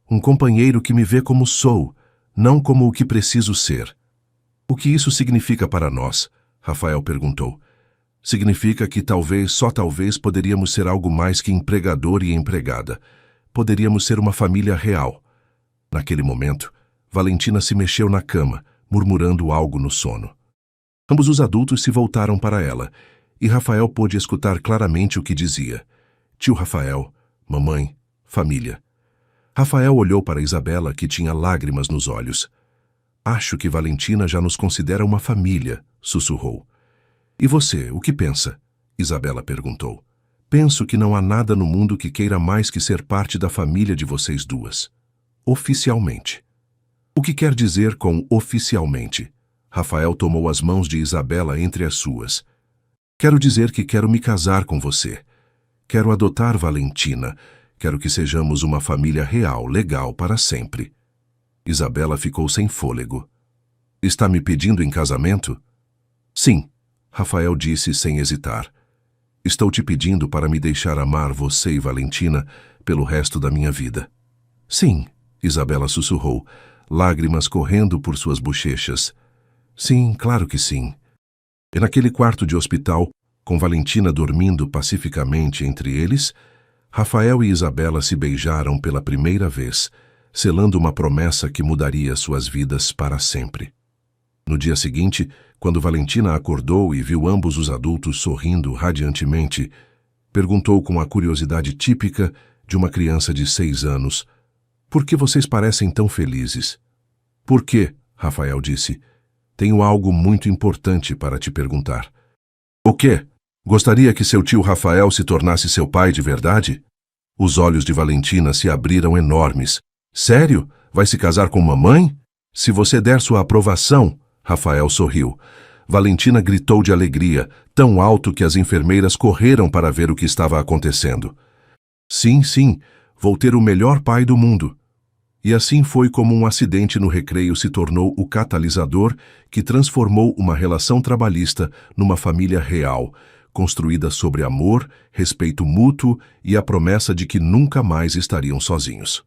Um companheiro que me vê como sou, não como o que preciso ser. O que isso significa para nós? Rafael perguntou. Significa que talvez, só talvez, poderíamos ser algo mais que empregador e empregada. Poderíamos ser uma família real. Naquele momento, Valentina se mexeu na cama, murmurando algo no sono. Ambos os adultos se voltaram para ela, e Rafael pôde escutar claramente o que dizia. Tio Rafael, mamãe, família. Rafael olhou para Isabela, que tinha lágrimas nos olhos. Acho que Valentina já nos considera uma família, sussurrou. E você, o que pensa? Isabela perguntou. Penso que não há nada no mundo que queira mais que ser parte da família de vocês duas. Oficialmente. O que quer dizer com oficialmente? Rafael tomou as mãos de Isabela entre as suas. Quero dizer que quero me casar com você. Quero adotar Valentina. Quero que sejamos uma família real, legal para sempre. Isabela ficou sem fôlego. Está me pedindo em casamento? Sim, Rafael disse sem hesitar. Estou te pedindo para me deixar amar você e Valentina pelo resto da minha vida. Sim, Isabela sussurrou, lágrimas correndo por suas bochechas. Sim, claro que sim. E naquele quarto de hospital, Com Valentina dormindo pacificamente entre eles, Rafael e Isabela se beijaram pela primeira vez, selando uma promessa que mudaria suas vidas para sempre. No dia seguinte, quando Valentina acordou e viu ambos os adultos sorrindo radiantemente, perguntou com a curiosidade típica de uma criança de 6 anos: "Por que vocês parecem tão felizes?" "Por quê?", Rafael disse. "Tenho algo muito importante para te perguntar." "O quê? Gostaria que seu tio Rafael se tornasse seu pai de verdade?" Os olhos de Valentina se abriram enormes. "Sério? Vai se casar com mamãe?" "Se você der sua aprovação." Rafael sorriu. Valentina gritou de alegria, tão alto que as enfermeiras correram para ver o que estava acontecendo. "Sim, sim, vou ter o melhor pai do mundo." E assim foi como um acidente no recreio se tornou o catalisador que transformou uma relação trabalhista numa família real, construída sobre amor, respeito mútuo e a promessa de que nunca mais estariam sozinhos.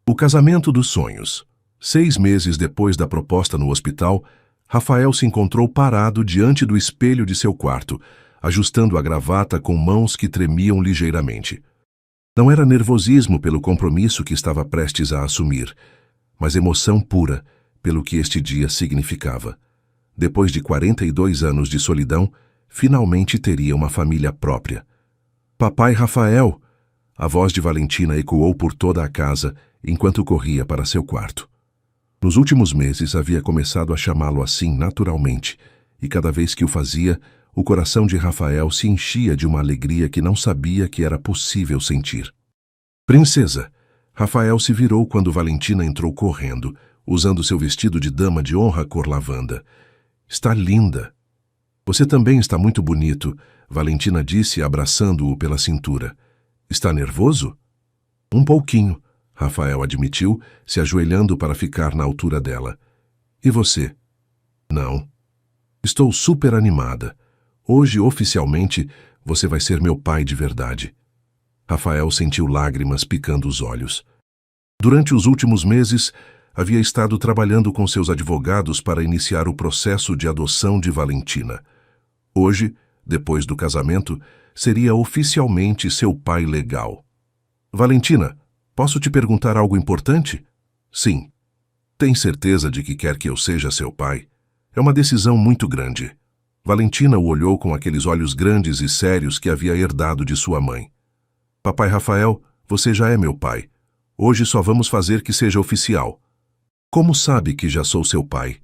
O casamento dos sonhos. 6 meses depois da proposta no hospital, Rafael se encontrou parado diante do espelho de seu quarto, ajustando a gravata com mãos que tremiam ligeiramente. Não era nervosismo pelo compromisso que estava prestes a assumir, mas emoção pura pelo que este dia significava. Depois de 42 anos de solidão, finalmente teria uma família própria. "Papai Rafael!" A voz de Valentina ecoou por toda a casa enquanto corria para seu quarto. Nos últimos meses havia começado a chamá-lo assim naturalmente, e cada vez que o fazia, o coração de Rafael se enchia de uma alegria que não sabia que era possível sentir. "Princesa!" Rafael se virou quando Valentina entrou correndo, usando seu vestido de dama de honra cor lavanda. "Está linda!" "Você também está muito bonito", Valentina disse, abraçando-o pela cintura. "Está nervoso?" "Um pouquinho", Rafael admitiu, se ajoelhando para ficar na altura dela. "E você?" "Não. Estou super animada. Hoje, oficialmente, você vai ser meu pai de verdade." Rafael sentiu lágrimas picando os olhos. Durante os últimos meses, havia estado trabalhando com seus advogados para iniciar o processo de adoção de Valentina. Hoje, depois do casamento, seria oficialmente seu pai legal. "Valentina, posso te perguntar algo importante?" "Sim." "Tem certeza de que quer que eu seja seu pai? É uma decisão muito grande." Valentina o olhou com aqueles olhos grandes e sérios que havia herdado de sua mãe. "Papai Rafael, você já é meu pai. Hoje só vamos fazer que seja oficial." "Como sabe que já sou seu pai?"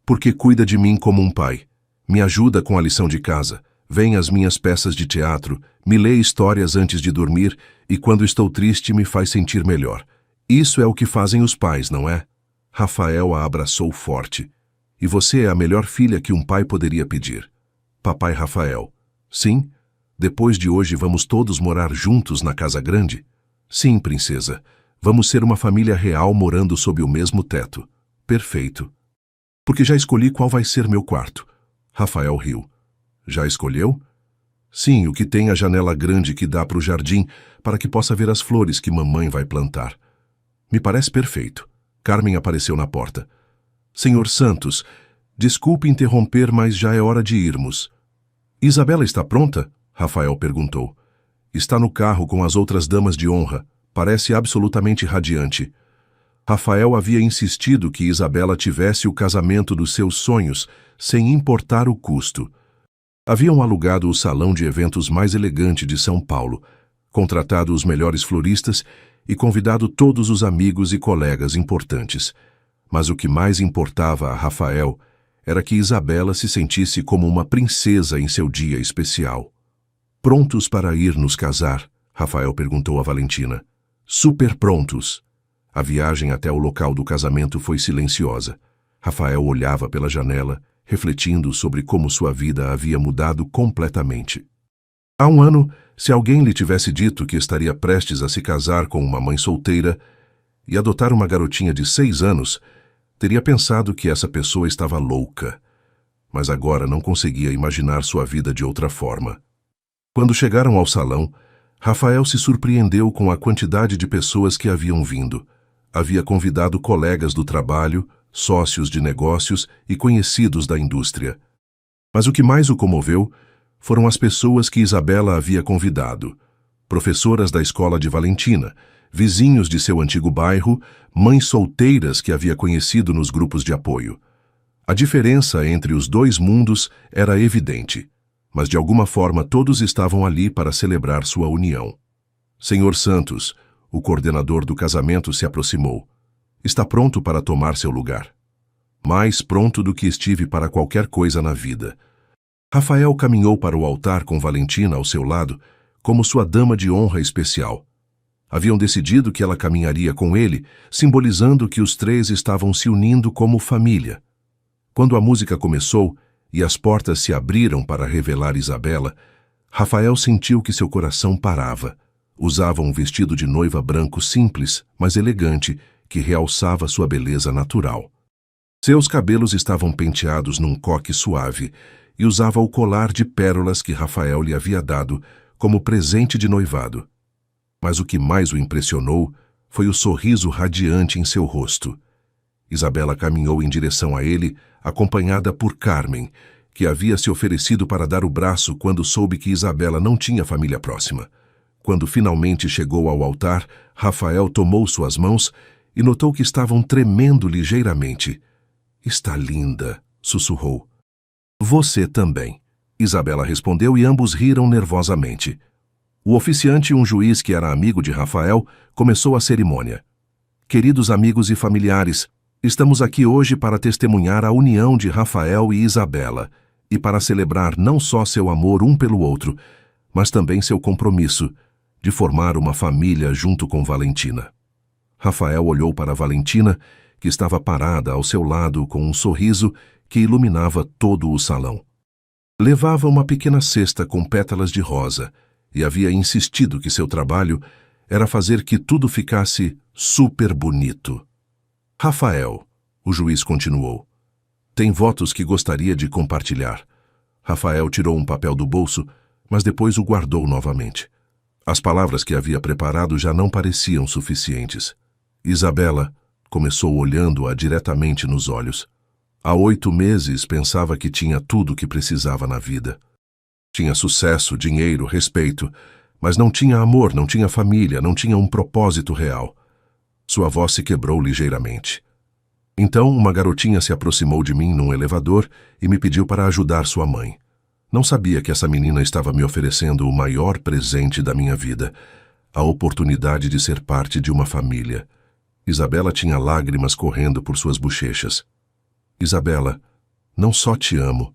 "Porque cuida de mim como um pai. Me ajuda com a lição de casa, vem às minhas peças de teatro, me lê histórias antes de dormir e quando estou triste me faz sentir melhor. Isso é o que fazem os pais, não é?" Rafael a abraçou forte. "E você é a melhor filha que um pai poderia pedir." "Papai Rafael." "Sim? Depois de hoje vamos todos morar juntos na casa grande?" "Sim, princesa. Vamos ser uma família real morando sob o mesmo teto." "Perfeito." "Porque já escolhi qual vai ser meu quarto." Rafael riu. "Já escolheu?" "Sim, o que tem a janela grande que dá para o jardim, para que possa ver as flores que mamãe vai plantar." "Me parece perfeito." Carmen apareceu na porta. "Senhor Santos, desculpe interromper, mas já é hora de irmos." "Isabela está pronta?" Rafael perguntou. "Está no carro com as outras damas de honra. Parece absolutamente radiante." Rafael havia insistido que Isabela tivesse o casamento dos seus sonhos, sem importar o custo. Haviam alugado o salão de eventos mais elegante de São Paulo, contratado os melhores floristas e convidado todos os amigos e colegas importantes. Mas o que mais importava a Rafael era que Isabela se sentisse como uma princesa em seu dia especial. "Prontos para ir nos casar?" Rafael perguntou a Valentina. "Super prontos." A viagem até o local do casamento foi silenciosa. Rafael olhava pela janela, refletindo sobre como sua vida havia mudado completamente. Há um ano, se alguém lhe tivesse dito que estaria prestes a se casar com uma mãe solteira e adotar uma garotinha de 6 anos, teria pensado que essa pessoa estava louca. Mas agora não conseguia imaginar sua vida de outra forma. Quando chegaram ao salão, Rafael se surpreendeu com a quantidade de pessoas que haviam vindo. Havia convidado colegas do trabalho, sócios de negócios e conhecidos da indústria. Mas o que mais o comoveu foram as pessoas que Isabela havia convidado: professoras da escola de Valentina, vizinhos de seu antigo bairro, mães solteiras que havia conhecido nos grupos de apoio. A diferença entre os dois mundos era evidente, mas de alguma forma todos estavam ali para celebrar sua união. Senhor Santos, o coordenador do casamento, se aproximou. Está pronto para tomar seu lugar. Mais pronto do que estive para qualquer coisa na vida. Rafael caminhou para o altar com Valentina ao seu lado, como sua dama de honra especial. Haviam decidido que ela caminharia com ele, simbolizando que os três estavam se unindo como família. Quando a música começou e as portas se abriram para revelar Isabela, Rafael sentiu que seu coração parava. Usava um vestido de noiva branco simples, mas elegante, que realçava sua beleza natural. Seus cabelos estavam penteados num coque suave e usava o colar de pérolas que Rafael lhe havia dado como presente de noivado. Mas o que mais o impressionou foi o sorriso radiante em seu rosto. Isabela caminhou em direção a ele, acompanhada por Carmen, que havia se oferecido para dar o braço quando soube que Isabela não tinha família próxima. Quando finalmente chegou ao altar, Rafael tomou suas mãos e notou que estavam tremendo ligeiramente. "Está linda", sussurrou. "Você também", Isabela respondeu e ambos riram nervosamente. O oficiante, um juiz que era amigo de Rafael, começou a cerimônia. "Queridos amigos e familiares, estamos aqui hoje para testemunhar a união de Rafael e Isabela e para celebrar não só seu amor um pelo outro, mas também seu compromisso de formar uma família junto com Valentina." Rafael olhou para Valentina, que estava parada ao seu lado com um sorriso que iluminava todo o salão. Levava uma pequena cesta com pétalas de rosa e havia insistido que seu trabalho era fazer que tudo ficasse super bonito. "Rafael", o juiz continuou, "tem votos que gostaria de compartilhar." Rafael tirou um papel do bolso, mas depois o guardou novamente. As palavras que havia preparado já não pareciam suficientes. "Isabela", começou olhando-a diretamente nos olhos. Há 8 meses pensava que tinha tudo o que precisava na vida. Tinha sucesso, dinheiro, respeito, mas não tinha amor, não tinha família, não tinha um propósito real. Sua voz se quebrou ligeiramente. Então uma garotinha se aproximou de mim num elevador e me pediu para ajudar sua mãe. Não sabia que essa menina estava me oferecendo o maior presente da minha vida, a oportunidade de ser parte de uma família. Isabela tinha lágrimas correndo por suas bochechas. "Isabela, não só te amo.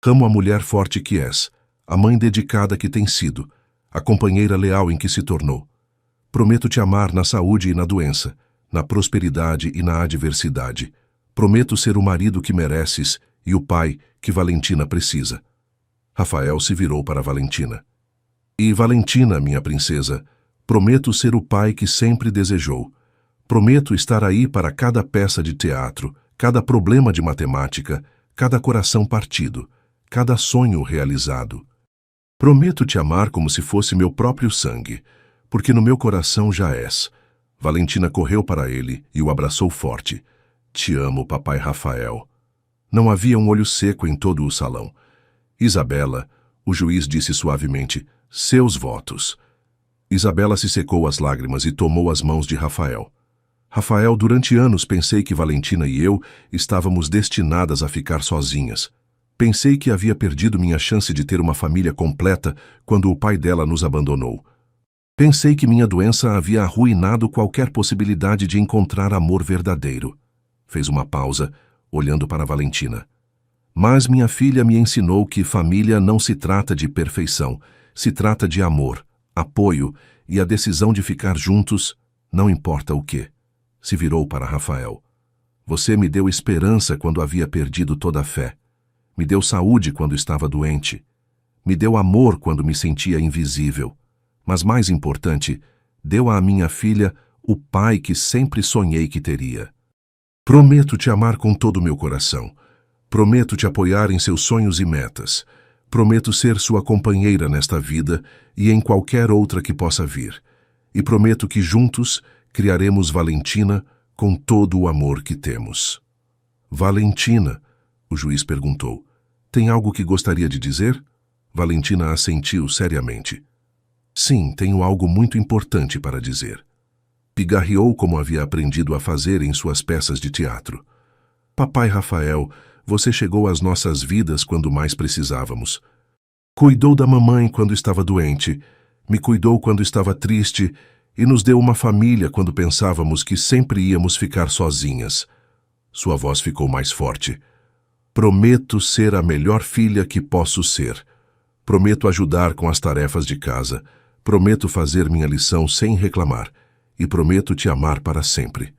Amo a mulher forte que és, a mãe dedicada que tem sido, a companheira leal em que se tornou. Prometo te amar na saúde e na doença, na prosperidade e na adversidade. Prometo ser o marido que mereces e o pai que Valentina precisa." Rafael se virou para Valentina. "E Valentina, minha princesa, prometo ser o pai que sempre desejou. Prometo estar aí para cada peça de teatro, cada problema de matemática, cada coração partido, cada sonho realizado. Prometo te amar como se fosse meu próprio sangue, porque no meu coração já és." Valentina correu para ele e o abraçou forte. "Te amo, papai Rafael." Não havia um olho seco em todo o salão. "Isabela", o juiz disse suavemente, "seus votos." Isabela se secou as lágrimas e tomou as mãos de Rafael. "Rafael, durante anos pensei que Valentina e eu estávamos destinadas a ficar sozinhas. Pensei que havia perdido minha chance de ter uma família completa quando o pai dela nos abandonou. Pensei que minha doença havia arruinado qualquer possibilidade de encontrar amor verdadeiro." Fez uma pausa, olhando para Valentina. "Mas minha filha me ensinou que família não se trata de perfeição, se trata de amor, apoio e a decisão de ficar juntos, não importa o quê." Se virou para Rafael. "Você me deu esperança quando havia perdido toda a fé. Me deu saúde quando estava doente. Me deu amor quando me sentia invisível. Mas mais importante, deu à minha filha o pai que sempre sonhei que teria. Prometo te amar com todo o meu coração. Prometo te apoiar em seus sonhos e metas. Prometo ser sua companheira nesta vida e em qualquer outra que possa vir. E prometo que juntos criaremos Valentina com todo o amor que temos." "Valentina", o juiz perguntou, "tem algo que gostaria de dizer?" Valentina assentiu seriamente. Sim, tenho algo muito importante para dizer. Pigarreou como havia aprendido a fazer em suas peças de teatro. Papai Rafael, você chegou às nossas vidas quando mais precisávamos. Cuidou da mamãe quando estava doente, me cuidou quando estava triste e nos deu uma família quando pensávamos que sempre íamos ficar sozinhas. Sua voz ficou mais forte. Prometo ser a melhor filha que posso ser. Prometo ajudar com as tarefas de casa. Prometo fazer minha lição sem reclamar. E prometo te amar para sempre.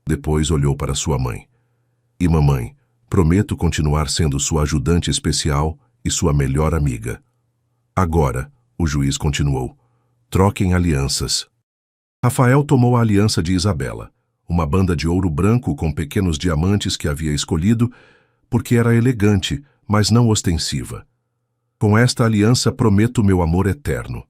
Depois olhou para sua mãe. E mamãe, prometo continuar sendo sua ajudante especial e sua melhor amiga. Agora, o juiz continuou, troquem alianças. Rafael tomou a aliança de Isabela, uma banda de ouro branco com pequenos diamantes que havia escolhido, porque era elegante, mas não ostensiva. Com esta aliança prometo meu amor eterno.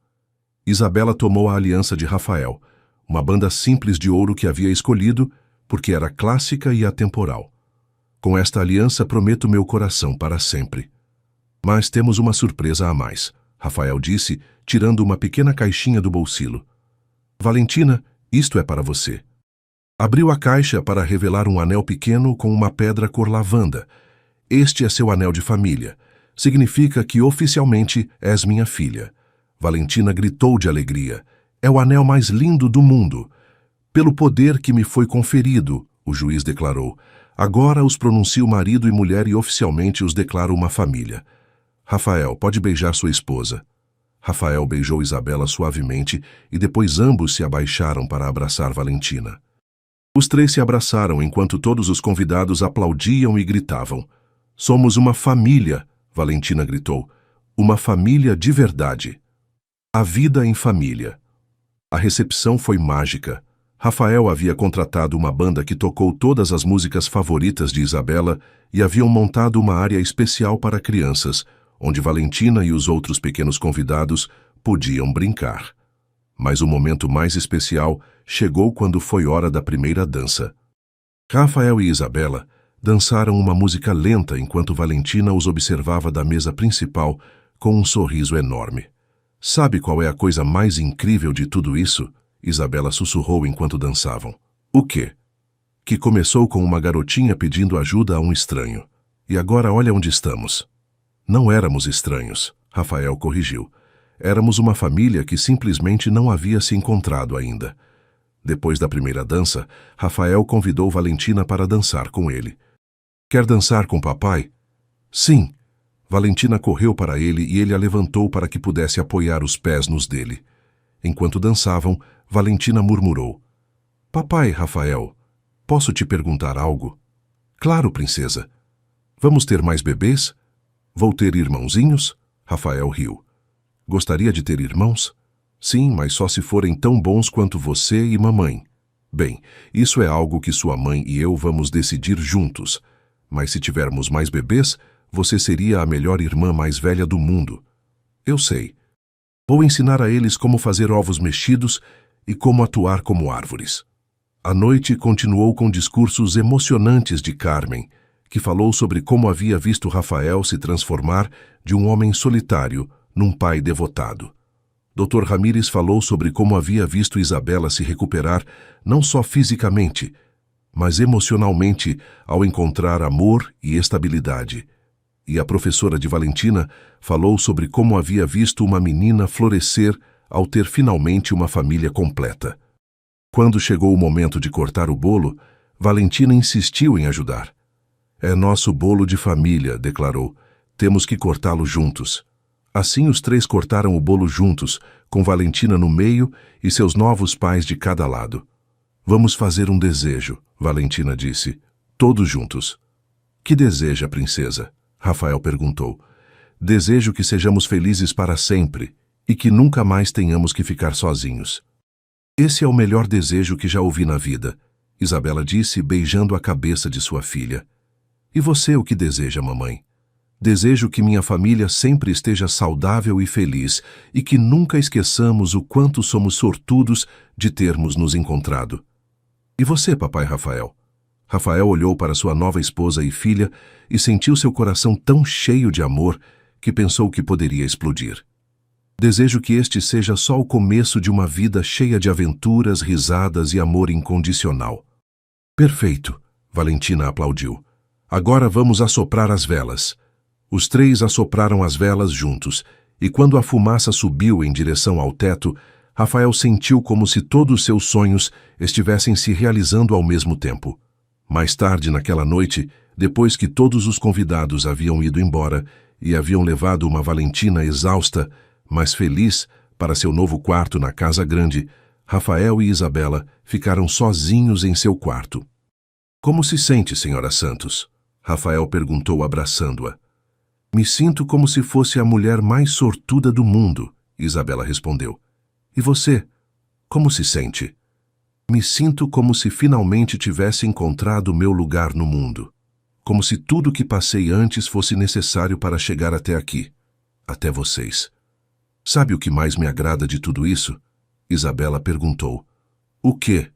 Isabela tomou a aliança de Rafael, uma banda simples de ouro que havia escolhido, porque era clássica e atemporal. Com esta aliança prometo meu coração para sempre. Mas temos uma surpresa a mais, Rafael disse, tirando uma pequena caixinha do bolsillo. Valentina, isto é para você. Abriu a caixa para revelar um anel pequeno com uma pedra cor lavanda. Este é seu anel de família. Significa que oficialmente és minha filha. Valentina gritou de alegria. É o anel mais lindo do mundo. Pelo poder que me foi conferido, o juiz declarou. Agora os pronuncio marido e mulher e oficialmente os declaro uma família. Rafael, pode beijar sua esposa. Rafael beijou Isabela suavemente e depois ambos se abaixaram para abraçar Valentina. Os três se abraçaram enquanto todos os convidados aplaudiam e gritavam. Somos uma família, Valentina gritou. Uma família de verdade. A vida em família. A recepção foi mágica. Rafael havia contratado uma banda que tocou todas as músicas favoritas de Isabela e haviam montado uma área especial para crianças, onde Valentina e os outros pequenos convidados podiam brincar. Mas o momento mais especial chegou quando foi hora da primeira dança. Rafael e Isabela dançaram uma música lenta enquanto Valentina os observava da mesa principal com um sorriso enorme. Sabe qual é a coisa mais incrível de tudo isso? Isabela sussurrou enquanto dançavam. O quê? Que começou com uma garotinha pedindo ajuda a um estranho. E agora olha onde estamos. Não éramos estranhos, Rafael corrigiu. Éramos uma família que simplesmente não havia se encontrado ainda. Depois da primeira dança, Rafael convidou Valentina para dançar com ele. Quer dançar com papai? Sim. Valentina correu para ele e ele a levantou para que pudesse apoiar os pés nos dele. Enquanto dançavam, Valentina murmurou. Papai, Rafael, posso te perguntar algo? Claro, princesa. Vamos ter mais bebês? Vou ter irmãozinhos? Rafael riu. Gostaria de ter irmãos? Sim, mas só se forem tão bons quanto você e mamãe. Bem, isso é algo que sua mãe e eu vamos decidir juntos. Mas se tivermos mais bebês, você seria a melhor irmã mais velha do mundo. Eu sei. Vou ensinar a eles como fazer ovos mexidos e como atuar como árvores. A noite continuou com discursos emocionantes de Carmen, que falou sobre como havia visto Rafael se transformar de um homem solitário num pai devotado. Dr. Ramírez falou sobre como havia visto Isabela se recuperar não só fisicamente, mas emocionalmente ao encontrar amor e estabilidade. E a professora de Valentina falou sobre como havia visto uma menina florescer ao ter finalmente uma família completa. Quando chegou o momento de cortar o bolo, Valentina insistiu em ajudar. É nosso bolo de família, declarou. Temos que cortá-lo juntos. Assim os três cortaram o bolo juntos, com Valentina no meio e seus novos pais de cada lado. Vamos fazer um desejo, Valentina disse. Todos juntos. Que deseja, princesa? Rafael perguntou. Desejo que sejamos felizes para sempre e que nunca mais tenhamos que ficar sozinhos. Esse é o melhor desejo que já ouvi na vida, Isabela disse, beijando a cabeça de sua filha. E você o que deseja, mamãe? Desejo que minha família sempre esteja saudável e feliz e que nunca esqueçamos o quanto somos sortudos de termos nos encontrado. E você, papai Rafael? Rafael olhou para sua nova esposa e filha e sentiu seu coração tão cheio de amor que pensou que poderia explodir. Desejo que este seja só o começo de uma vida cheia de aventuras, risadas e amor incondicional. Perfeito, Valentina aplaudiu. Agora vamos assoprar as velas. Os três assopraram as velas juntos, e quando a fumaça subiu em direção ao teto, Rafael sentiu como se todos seus sonhos estivessem se realizando ao mesmo tempo. Mais tarde naquela noite, depois que todos os convidados haviam ido embora e haviam levado uma Valentina exausta, mas feliz, para seu novo quarto na casa grande, Rafael e Isabela ficaram sozinhos em seu quarto. Como se sente, senhora Santos? Rafael perguntou abraçando-a. Me sinto como se fosse a mulher mais sortuda do mundo, Isabela respondeu. E você? Como se sente? Me sinto como se finalmente tivesse encontrado meu lugar no mundo. Como se tudo que passei antes fosse necessário para chegar até aqui. Até vocês. Sabe o que mais me agrada de tudo isso? Isabela perguntou. O quê?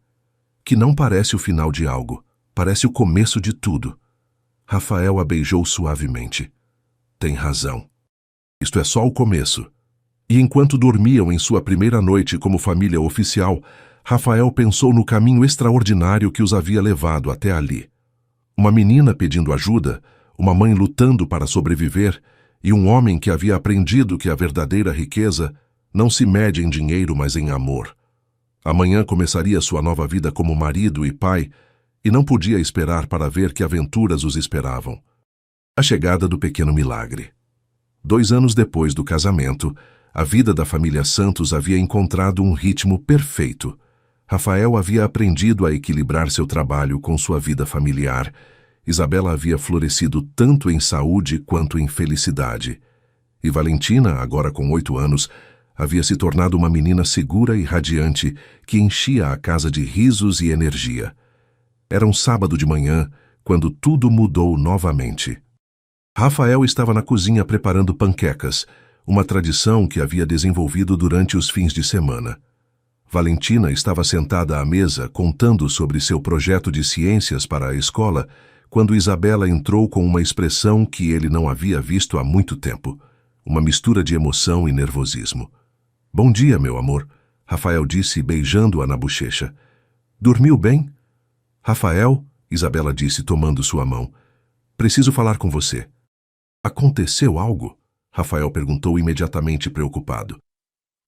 Que não parece o final de algo. Parece o começo de tudo. Rafael a beijou suavemente. Tem razão. Isto é só o começo. E enquanto dormiam em sua primeira noite como família oficial, Rafael pensou no caminho extraordinário que os havia levado até ali. Uma menina pedindo ajuda, uma mãe lutando para sobreviver, e um homem que havia aprendido que a verdadeira riqueza não se mede em dinheiro, mas em amor. Amanhã começaria sua nova vida como marido e pai, e não podia esperar para ver que aventuras os esperavam. A chegada do pequeno milagre. 2 anos depois do casamento, a vida da família Santos havia encontrado um ritmo perfeito. Rafael havia aprendido a equilibrar seu trabalho com sua vida familiar. Isabela havia florescido tanto em saúde quanto em felicidade. E Valentina, agora com 8 anos, havia se tornado uma menina segura e radiante que enchia a casa de risos e energia. Era um sábado de manhã, quando tudo mudou novamente. Rafael estava na cozinha preparando panquecas, uma tradição que havia desenvolvido durante os fins de semana. Valentina estava sentada à mesa contando sobre seu projeto de ciências para a escola, quando Isabela entrou com uma expressão que ele não havia visto há muito tempo, uma mistura de emoção e nervosismo. Bom dia, meu amor, Rafael disse, beijando-a na bochecha. Dormiu bem? Rafael, Isabela disse, tomando sua mão. Preciso falar com você. Aconteceu algo? Rafael perguntou imediatamente preocupado.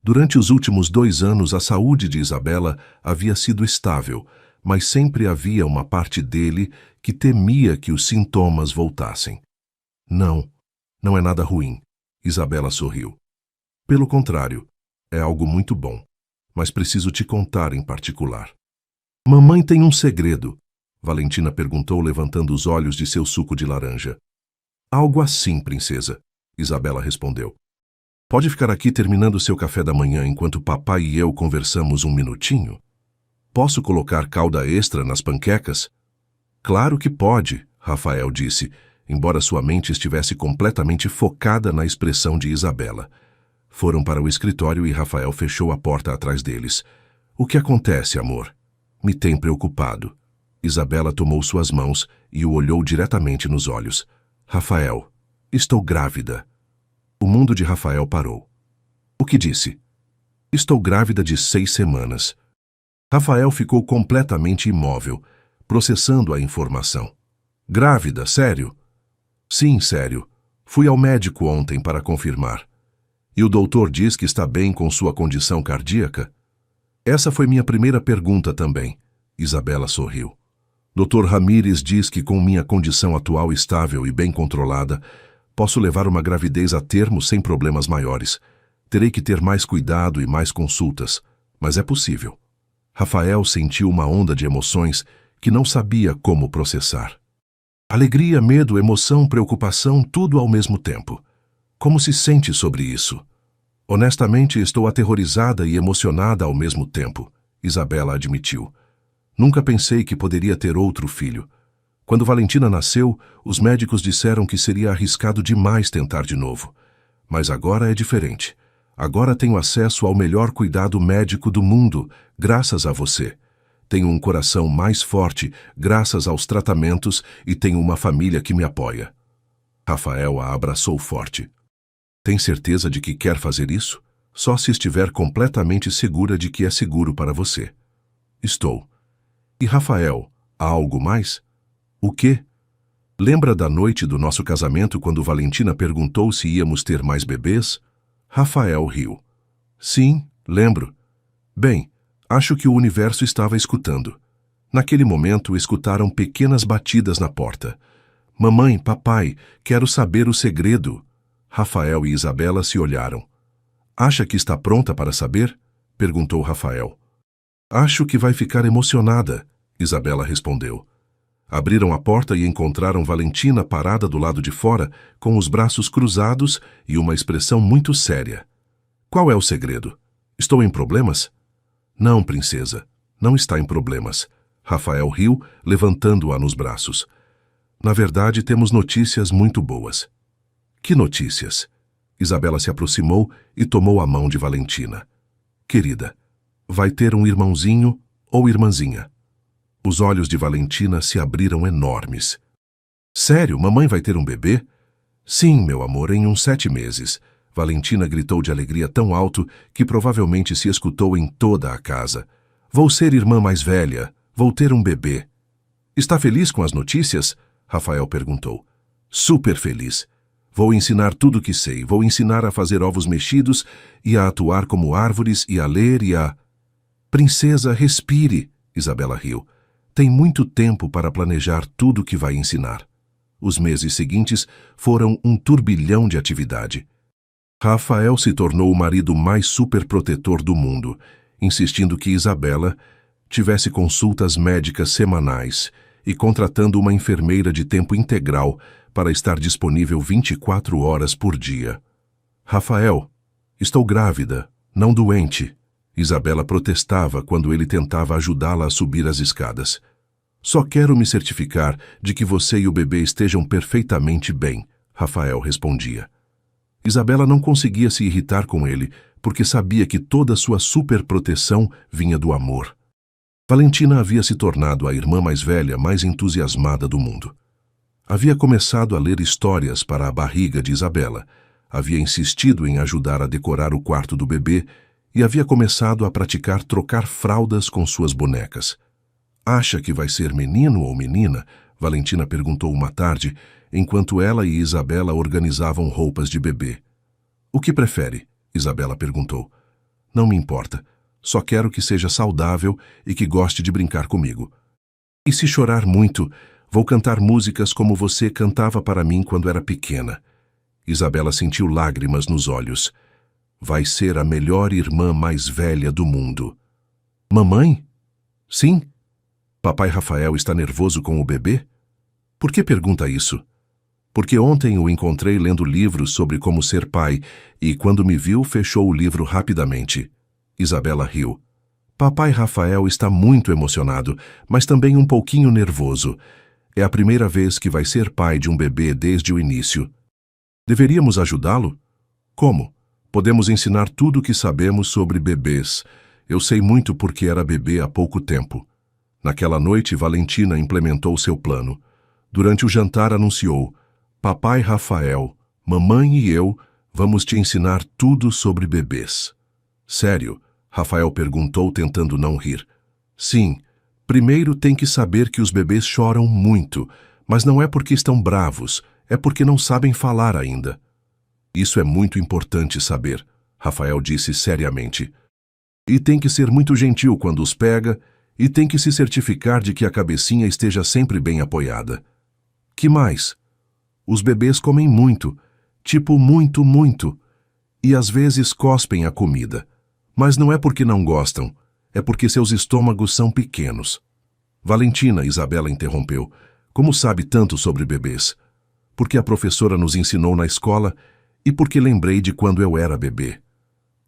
Durante os últimos 2 anos, a saúde de Isabela havia sido estável, mas sempre havia uma parte dele que temia que os sintomas voltassem. Não, não é nada ruim, Isabela sorriu. Pelo contrário, é algo muito bom, mas preciso te contar em particular. Mamãe tem um segredo, Valentina perguntou levantando os olhos de seu suco de laranja. Algo assim, princesa, Isabela respondeu. Pode ficar aqui terminando seu café da manhã enquanto papai e eu conversamos um minutinho? Posso colocar calda extra nas panquecas? Claro que pode, Rafael disse, embora sua mente estivesse completamente focada na expressão de Isabela. Foram para o escritório e Rafael fechou a porta atrás deles. O que acontece, amor? Me tem preocupado. Isabela tomou suas mãos e o olhou diretamente nos olhos. Rafael, estou grávida. O mundo de Rafael parou. O que disse? Estou grávida de 6 semanas. Rafael ficou completamente imóvel, processando a informação. Grávida, sério? Sim, sério. Fui ao médico ontem para confirmar. E o doutor diz que está bem com sua condição cardíaca? Essa foi minha primeira pergunta também. Isabela sorriu. Dr. Ramírez diz que com minha condição atual estável e bem controlada, posso levar uma gravidez a termo sem problemas maiores. Terei que ter mais cuidado e mais consultas, mas é possível. Rafael sentiu uma onda de emoções que não sabia como processar. Alegria, medo, emoção, preocupação, tudo ao mesmo tempo. Como se sente sobre isso? Honestamente, estou aterrorizada e emocionada ao mesmo tempo, Isabela admitiu. Nunca pensei que poderia ter outro filho. Quando Valentina nasceu, os médicos disseram que seria arriscado demais tentar de novo. Mas agora é diferente. Agora tenho acesso ao melhor cuidado médico do mundo, graças a você. Tenho um coração mais forte, graças aos tratamentos, e tenho uma família que me apoia. Rafael a abraçou forte. Tem certeza de que quer fazer isso? Só se estiver completamente segura de que é seguro para você. Estou. E Rafael, há algo mais? O quê? Lembra da noite do nosso casamento quando Valentina perguntou se íamos ter mais bebês? Rafael riu. Sim, lembro. Bem, acho que o universo estava escutando. Naquele momento, escutaram pequenas batidas na porta. Mamãe, papai, quero saber o segredo. Rafael e Isabela se olharam. Acha que está pronta para saber? Perguntou Rafael. Acho que vai ficar emocionada, Isabela respondeu. Abriram a porta e encontraram Valentina parada do lado de fora, com os braços cruzados e uma expressão muito séria. Qual é o segredo? Estou em problemas? Não, princesa, não está em problemas. Rafael riu, levantando-a nos braços. Na verdade, temos notícias muito boas. Que notícias? Isabela se aproximou e tomou a mão de Valentina. Querida, vai ter um irmãozinho ou irmãzinha? Os olhos de Valentina se abriram enormes. Sério, mamãe vai ter um bebê? Sim, meu amor, em uns 7 meses. Valentina gritou de alegria tão alto que provavelmente se escutou em toda a casa. Vou ser irmã mais velha, vou ter um bebê. Está feliz com as notícias? Rafael perguntou. Super feliz. Vou ensinar tudo o que sei, vou ensinar a fazer ovos mexidos e a atuar como árvores e a ler e a... Princesa, respire, Isabela riu. Tem muito tempo para planejar tudo o que vai ensinar. Os meses seguintes foram um turbilhão de atividade. Rafael se tornou o marido mais superprotetor do mundo, insistindo que Isabela tivesse consultas médicas semanais e contratando uma enfermeira de tempo integral para estar disponível 24 horas por dia. Rafael, estou grávida, não doente. Isabela protestava quando ele tentava ajudá-la a subir as escadas. Só quero me certificar de que você e o bebê estejam perfeitamente bem, Rafael respondia. Isabela não conseguia se irritar com ele, porque sabia que toda sua superproteção vinha do amor. Valentina havia se tornado a irmã mais velha, mais entusiasmada do mundo. Havia começado a ler histórias para a barriga de Isabela, havia insistido em ajudar a decorar o quarto do bebê e havia começado a praticar trocar fraldas com suas bonecas. Acha que vai ser menino ou menina? Valentina perguntou uma tarde, enquanto ela e Isabela organizavam roupas de bebê. O que prefere? Isabela perguntou. Não me importa. Só quero que seja saudável e que goste de brincar comigo. E se chorar muito, vou cantar músicas como você cantava para mim quando era pequena. Isabela sentiu lágrimas nos olhos. Vai ser a melhor irmã mais velha do mundo. Mamãe? Sim? Papai Rafael está nervoso com o bebê? Por que pergunta isso? Porque ontem o encontrei lendo livros sobre como ser pai e, quando me viu, fechou o livro rapidamente. Isabela riu. Papai Rafael está muito emocionado, mas também um pouquinho nervoso. É a primeira vez que vai ser pai de um bebê desde o início. Deveríamos ajudá-lo? Como? Podemos ensinar tudo o que sabemos sobre bebês. Eu sei muito porque era bebê há pouco tempo. Naquela noite, Valentina implementou seu plano. Durante o jantar, anunciou: Papai Rafael, mamãe e eu vamos te ensinar tudo sobre bebês. Sério? Rafael perguntou, tentando não rir. Sim. Primeiro tem que saber que os bebês choram muito, mas não é porque estão bravos, é porque não sabem falar ainda. Isso é muito importante saber, Rafael disse seriamente. E tem que ser muito gentil quando os pega, e tem que se certificar de que a cabecinha esteja sempre bem apoiada. Que mais? Os bebês comem muito, tipo muito, muito, e às vezes cospem a comida. Mas não é porque não gostam, é porque seus estômagos são pequenos. Valentina, Isabela interrompeu. Como sabe tanto sobre bebês? Porque a professora nos ensinou na escola e porque lembrei de quando eu era bebê.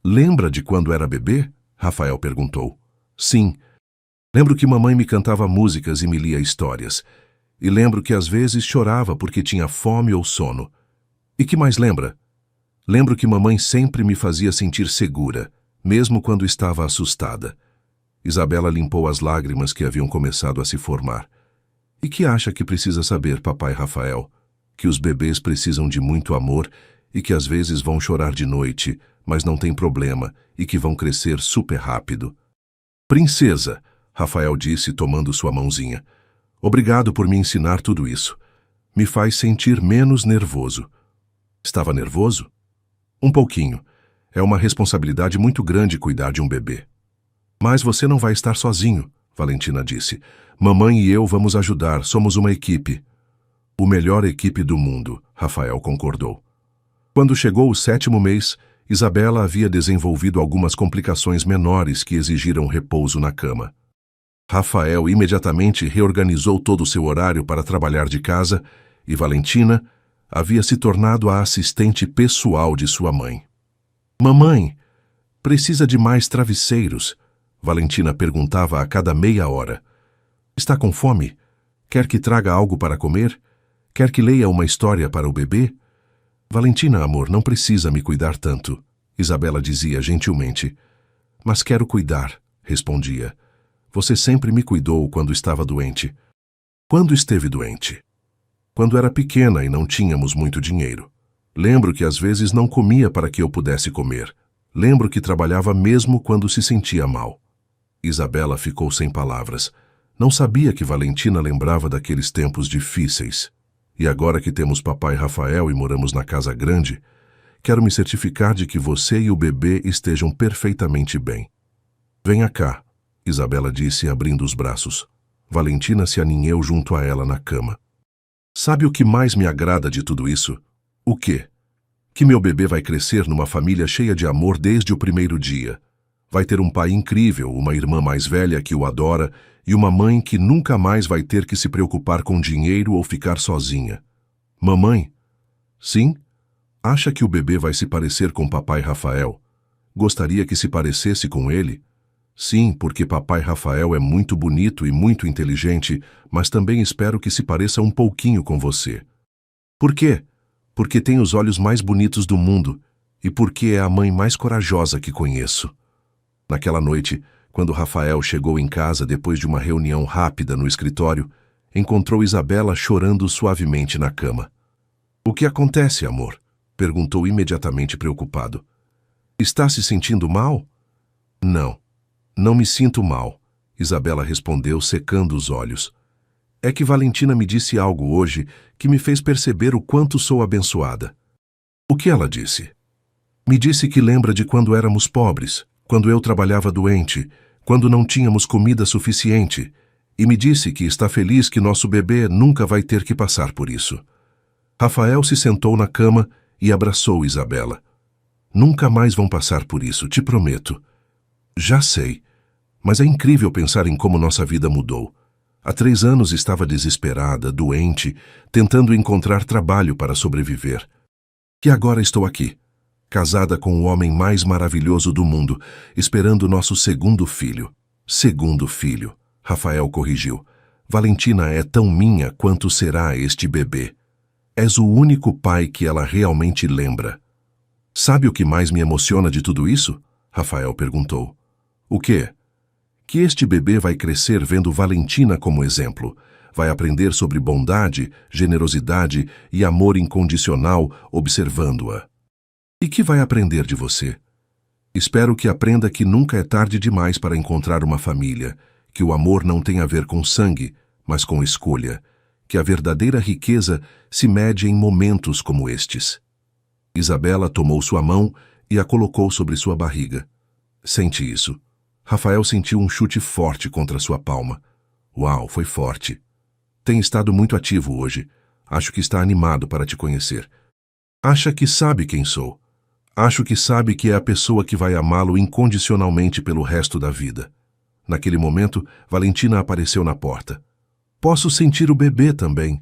Lembra de quando era bebê? Rafael perguntou. Sim. Lembro que mamãe me cantava músicas e me lia histórias. E lembro que às vezes chorava porque tinha fome ou sono. E que mais lembra? Lembro que mamãe sempre me fazia sentir segura, mesmo quando estava assustada. Isabela limpou as lágrimas que haviam começado a se formar. E que acha que precisa saber, papai Rafael? Que os bebês precisam de muito amor e que às vezes vão chorar de noite, mas não tem problema, e que vão crescer super rápido. Princesa, Rafael disse tomando sua mãozinha. Obrigado por me ensinar tudo isso. Me faz sentir menos nervoso. Estava nervoso? Um pouquinho. É uma responsabilidade muito grande cuidar de um bebê. Mas você não vai estar sozinho, Valentina disse. Mamãe e eu vamos ajudar, somos uma equipe. O melhor equipe do mundo, Rafael concordou. Quando chegou o 7º mês, Isabela havia desenvolvido algumas complicações menores que exigiram repouso na cama. Rafael imediatamente reorganizou todo o seu horário para trabalhar de casa e Valentina havia se tornado a assistente pessoal de sua mãe. Mamãe, precisa de mais travesseiros? Valentina perguntava a cada meia hora. Está com fome? Quer que traga algo para comer? Quer que leia uma história para o bebê? Valentina, amor, não precisa me cuidar tanto, Isabela dizia gentilmente. Mas quero cuidar, respondia. Você sempre me cuidou quando estava doente. Quando esteve doente? Quando era pequena e não tínhamos muito dinheiro. Lembro que às vezes não comia para que eu pudesse comer. Lembro que trabalhava mesmo quando se sentia mal. Isabela ficou sem palavras. Não sabia que Valentina lembrava daqueles tempos difíceis. E agora que temos papai Rafael e moramos na casa grande, quero me certificar de que você e o bebê estejam perfeitamente bem. Venha cá, Isabela disse abrindo os braços. Valentina se aninhou junto a ela na cama. Sabe o que mais me agrada de tudo isso? O quê? Que meu bebê vai crescer numa família cheia de amor desde o primeiro dia. Vai ter um pai incrível, uma irmã mais velha que o adora e uma mãe que nunca mais vai ter que se preocupar com dinheiro ou ficar sozinha. Mamãe? Sim? Acha que o bebê vai se parecer com papai Rafael? Gostaria que se parecesse com ele? Sim, porque papai Rafael é muito bonito e muito inteligente, mas também espero que se pareça um pouquinho com você. Por quê? Porque tem os olhos mais bonitos do mundo e porque é a mãe mais corajosa que conheço. Naquela noite, quando Rafael chegou em casa depois de uma reunião rápida no escritório, encontrou Isabela chorando suavemente na cama. O que acontece, amor? Perguntou imediatamente preocupado. Está se sentindo mal? Não, não me sinto mal, Isabela respondeu secando os olhos. É que Valentina me disse algo hoje que me fez perceber o quanto sou abençoada. O que ela disse? Me disse que lembra de quando éramos pobres, quando eu trabalhava doente, quando não tínhamos comida suficiente, e me disse que está feliz que nosso bebê nunca vai ter que passar por isso. Rafael se sentou na cama e abraçou Isabela. Nunca mais vão passar por isso, te prometo. Já sei, mas é incrível pensar em como nossa vida mudou. Há 3 anos estava desesperada, doente, tentando encontrar trabalho para sobreviver. E agora estou aqui, casada com o homem mais maravilhoso do mundo, esperando nosso segundo filho. Segundo filho, Rafael corrigiu. Valentina é tão minha quanto será este bebê. És o único pai que ela realmente lembra. Sabe o que mais me emociona de tudo isso? Rafael perguntou. O quê? Que este bebê vai crescer vendo Valentina como exemplo. Vai aprender sobre bondade, generosidade e amor incondicional observando-a. E que vai aprender de você? Espero que aprenda que nunca é tarde demais para encontrar uma família, que o amor não tem a ver com sangue, mas com escolha, que a verdadeira riqueza se mede em momentos como estes. Isabela tomou sua mão e a colocou sobre sua barriga. Sente isso. Rafael sentiu um chute forte contra sua palma. Uau, foi forte. Tem estado muito ativo hoje. Acho que está animado para te conhecer. Acha que sabe quem sou. Acho que sabe que é a pessoa que vai amá-lo incondicionalmente pelo resto da vida. Naquele momento, Valentina apareceu na porta. Posso sentir o bebê também.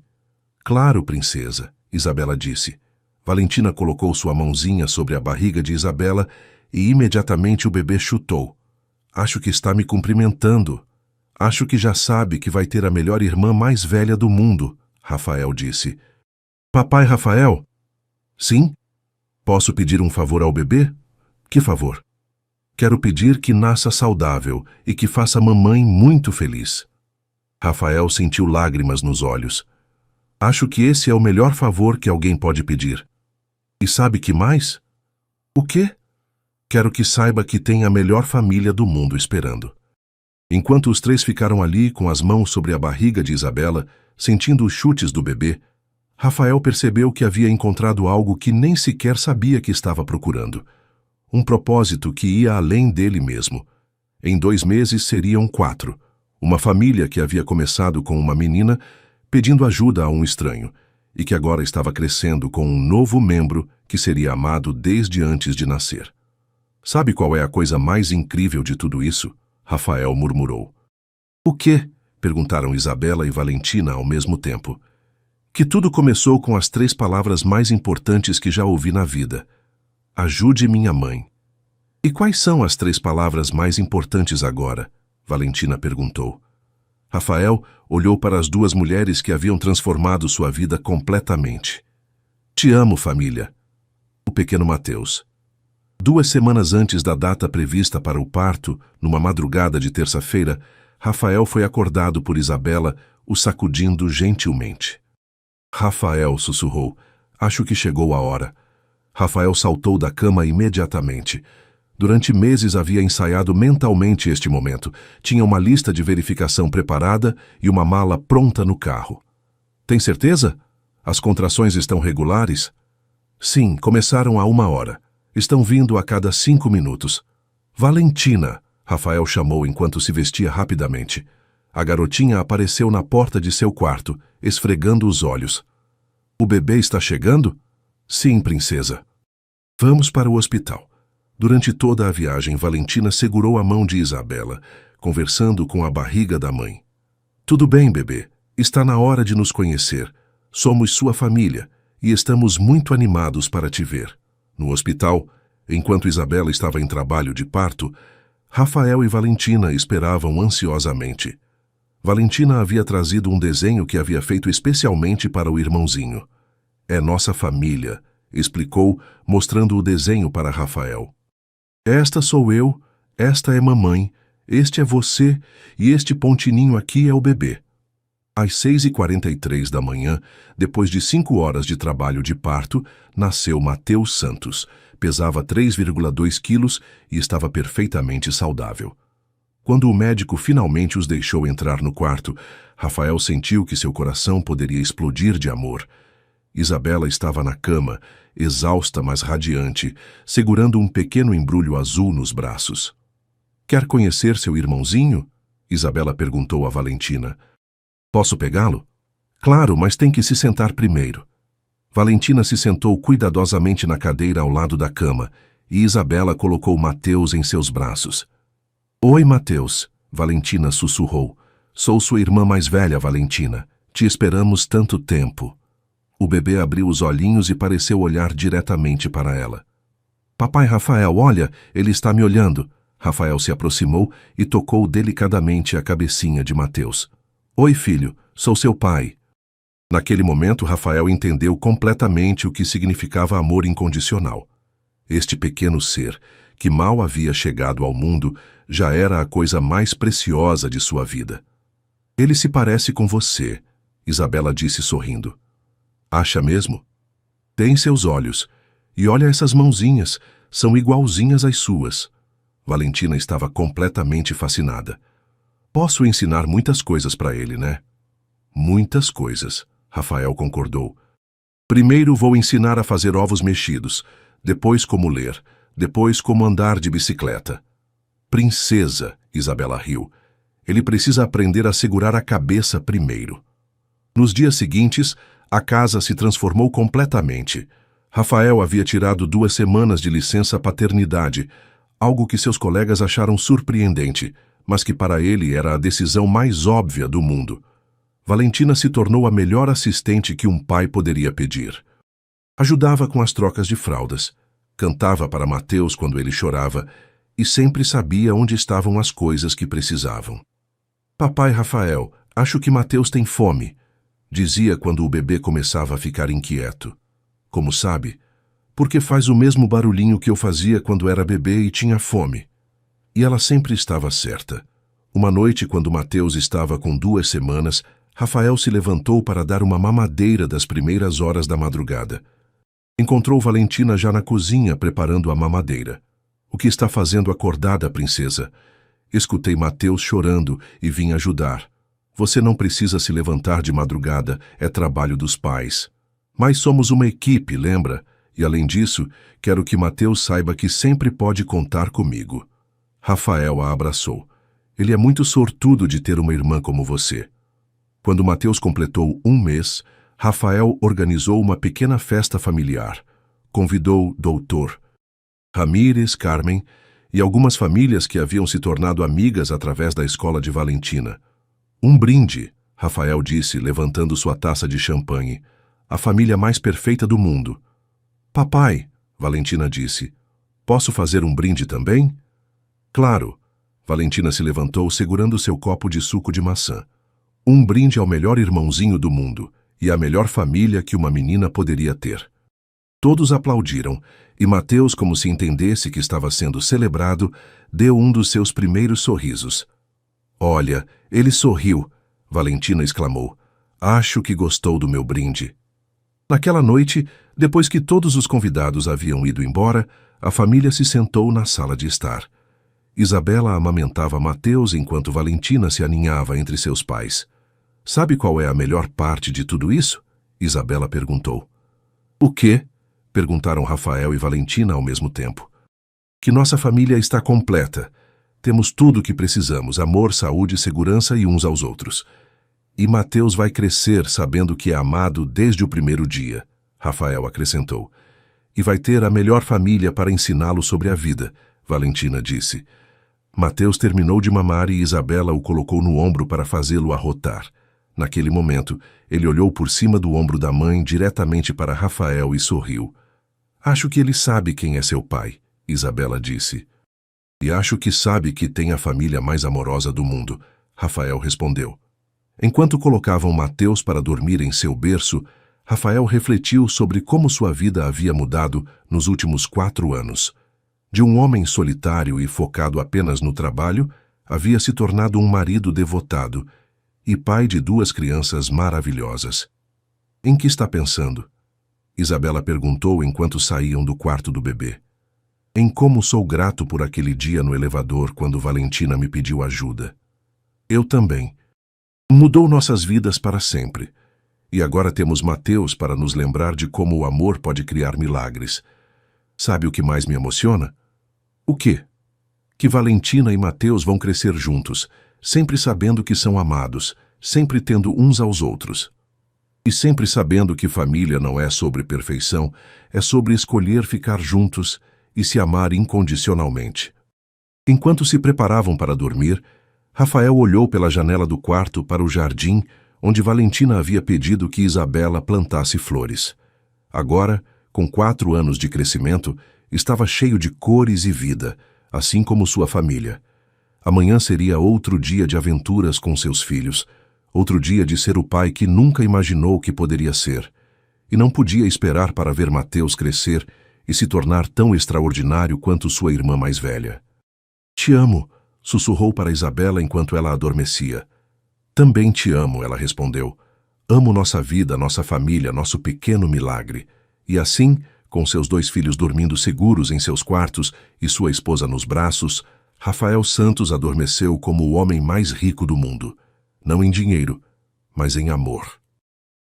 Claro, princesa, Isabela disse. Valentina colocou sua mãozinha sobre a barriga de Isabela e imediatamente o bebê chutou. Acho que está me cumprimentando. Acho que já sabe que vai ter a melhor irmã mais velha do mundo, Rafael disse. Papai Rafael? Sim? Posso pedir um favor ao bebê? Que favor? Quero pedir que nasça saudável e que faça mamãe muito feliz. Rafael sentiu lágrimas nos olhos. Acho que esse é o melhor favor que alguém pode pedir. E sabe que mais? O quê? Quero que saiba que tem a melhor família do mundo esperando. Enquanto os três ficaram ali com as mãos sobre a barriga de Isabela, sentindo os chutes do bebê, Rafael percebeu que havia encontrado algo que nem sequer sabia que estava procurando. Um propósito que ia além dele mesmo. Em 2 meses seriam 4. Uma família que havia começado com uma menina pedindo ajuda a um estranho e que agora estava crescendo com um novo membro que seria amado desde antes de nascer. Sabe qual é a coisa mais incrível de tudo isso? Rafael murmurou. O quê? Perguntaram Isabela e Valentina ao mesmo tempo. Que tudo começou com as 3 palavras mais importantes que já ouvi na vida. Ajude minha mãe. E quais são as 3 palavras mais importantes agora? Valentina perguntou. Rafael olhou para as 2 mulheres que haviam transformado sua vida completamente. Te amo, família. O pequeno Mateus. 2 semanas antes da data prevista para o parto, numa madrugada de terça-feira, Rafael foi acordado por Isabela, o sacudindo gentilmente. Rafael, sussurrou. Acho que chegou a hora. Rafael saltou da cama imediatamente. Durante meses havia ensaiado mentalmente este momento. Tinha uma lista de verificação preparada e uma mala pronta no carro. Tem certeza? As contrações estão regulares? Sim, começaram há 1 hora. Estão vindo a cada 5 minutos. Valentina, Rafael chamou enquanto se vestia rapidamente. A garotinha apareceu na porta de seu quarto, esfregando os olhos. O bebê está chegando? Sim, princesa. Vamos para o hospital. Durante toda a viagem, Valentina segurou a mão de Isabela, conversando com a barriga da mãe. Tudo bem, bebê. Está na hora de nos conhecer. Somos sua família e estamos muito animados para te ver. No hospital, enquanto Isabela estava em trabalho de parto, Rafael e Valentina esperavam ansiosamente. Valentina havia trazido um desenho que havia feito especialmente para o irmãozinho. É nossa família, explicou, mostrando o desenho para Rafael. Esta sou eu, esta é mamãe, este é você e este pontininho aqui é o bebê. Às 6h43 da manhã, depois de 5 horas de trabalho de parto, nasceu Mateus Santos. Pesava 3,2 quilos e estava perfeitamente saudável. Quando o médico finalmente os deixou entrar no quarto, Rafael sentiu que seu coração poderia explodir de amor. Isabela estava na cama, exausta mas radiante, segurando um pequeno embrulho azul nos braços. Quer conhecer seu irmãozinho? Isabela perguntou a Valentina. Posso pegá-lo? Claro, mas tem que se sentar primeiro. Valentina se sentou cuidadosamente na cadeira ao lado da cama e Isabela colocou Mateus em seus braços. Oi, Mateus, Valentina sussurrou. Sou sua irmã mais velha, Valentina. Te esperamos tanto tempo. O bebê abriu os olhinhos e pareceu olhar diretamente para ela. Papai Rafael, olha, ele está me olhando. Rafael se aproximou e tocou delicadamente a cabecinha de Mateus. Oi, filho, sou seu pai. Naquele momento, Rafael entendeu completamente o que significava amor incondicional. Este pequeno ser, que mal havia chegado ao mundo, já era a coisa mais preciosa de sua vida. Ele se parece com você, Isabela disse sorrindo. Acha mesmo? Tem seus olhos. E olha essas mãozinhas, são igualzinhas às suas. Valentina estava completamente fascinada. Posso ensinar muitas coisas para ele, né? Muitas coisas, Rafael concordou. Primeiro vou ensinar a fazer ovos mexidos, depois como ler, depois como andar de bicicleta. Princesa, Isabela riu. Ele precisa aprender a segurar a cabeça primeiro. Nos dias seguintes, a casa se transformou completamente. Rafael havia tirado 2 semanas de licença paternidade, algo que seus colegas acharam surpreendente, mas que para ele era a decisão mais óbvia do mundo. Valentina se tornou a melhor assistente que um pai poderia pedir. Ajudava com as trocas de fraldas, cantava para Mateus quando ele chorava e sempre sabia onde estavam as coisas que precisavam. Papai Rafael, acho que Mateus tem fome, dizia quando o bebê começava a ficar inquieto. Como sabe? Porque faz o mesmo barulhinho que eu fazia quando era bebê e tinha fome. E ela sempre estava certa. Uma noite, quando Mateus estava com 2 semanas, Rafael se levantou para dar uma mamadeira das primeiras horas da madrugada. Encontrou Valentina já na cozinha preparando a mamadeira. O que está fazendo acordada, princesa? Escutei Mateus chorando e vim ajudar. Você não precisa se levantar de madrugada, é trabalho dos pais. Mas somos uma equipe, lembra? E além disso, quero que Mateus saiba que sempre pode contar comigo. Rafael a abraçou. Ele é muito sortudo de ter uma irmã como você. Quando Mateus completou 1 mês, Rafael organizou uma pequena festa familiar. Convidou Doutor Ramírez, Carmen e algumas famílias que haviam se tornado amigas através da escola de Valentina. Um brinde, Rafael disse, levantando sua taça de champanhe. A família mais perfeita do mundo. Papai, Valentina disse, posso fazer um brinde também? Claro. Valentina se levantou segurando seu copo de suco de maçã. Um brinde ao melhor irmãozinho do mundo e à melhor família que uma menina poderia ter. Todos aplaudiram, e Mateus, como se entendesse que estava sendo celebrado, deu um dos seus primeiros sorrisos. Olha, ele sorriu, Valentina exclamou. Acho que gostou do meu brinde. Naquela noite, depois que todos os convidados haviam ido embora, a família se sentou na sala de estar. Isabela amamentava Mateus enquanto Valentina se aninhava entre seus pais. Sabe qual é a melhor parte de tudo isso? Isabela perguntou. O quê? Perguntaram Rafael e Valentina ao mesmo tempo. Que nossa família está completa. Temos tudo o que precisamos, amor, saúde, segurança e uns aos outros. E Mateus vai crescer sabendo que é amado desde o primeiro dia, Rafael acrescentou. E vai ter a melhor família para ensiná-lo sobre a vida, Valentina disse. Mateus terminou de mamar e Isabela o colocou no ombro para fazê-lo arrotar. Naquele momento, ele olhou por cima do ombro da mãe diretamente para Rafael e sorriu. Acho que ele sabe quem é seu pai, Isabela disse. E acho que sabe que tem a família mais amorosa do mundo, Rafael respondeu. Enquanto colocavam Mateus para dormir em seu berço, Rafael refletiu sobre como sua vida havia mudado nos últimos 4 anos. De um homem solitário e focado apenas no trabalho, havia se tornado um marido devotado e pai de 2 crianças maravilhosas. Em que está pensando? Isabela perguntou enquanto saíam do quarto do bebê. Em como sou grato por aquele dia no elevador quando Valentina me pediu ajuda. Eu também. Mudou nossas vidas para sempre. E agora temos Mateus para nos lembrar de como o amor pode criar milagres. Sabe o que mais me emociona? O quê? Que Valentina e Mateus vão crescer juntos, sempre sabendo que são amados, sempre tendo uns aos outros. E sempre sabendo que família não é sobre perfeição, é sobre escolher ficar juntos e se amar incondicionalmente. Enquanto se preparavam para dormir, Rafael olhou pela janela do quarto para o jardim onde Valentina havia pedido que Isabela plantasse flores. Agora, com 4 anos de crescimento, estava cheio de cores e vida, assim como sua família. Amanhã seria outro dia de aventuras com seus filhos, outro dia de ser o pai que nunca imaginou que poderia ser, e não podia esperar para ver Mateus crescer e se tornar tão extraordinário quanto sua irmã mais velha. Te amo, sussurrou para Isabela enquanto ela adormecia. Também te amo, ela respondeu. Amo nossa vida, nossa família, nosso pequeno milagre. E assim, com seus 2 filhos dormindo seguros em seus quartos e sua esposa nos braços, Rafael Santos adormeceu como o homem mais rico do mundo. Não em dinheiro, mas em amor.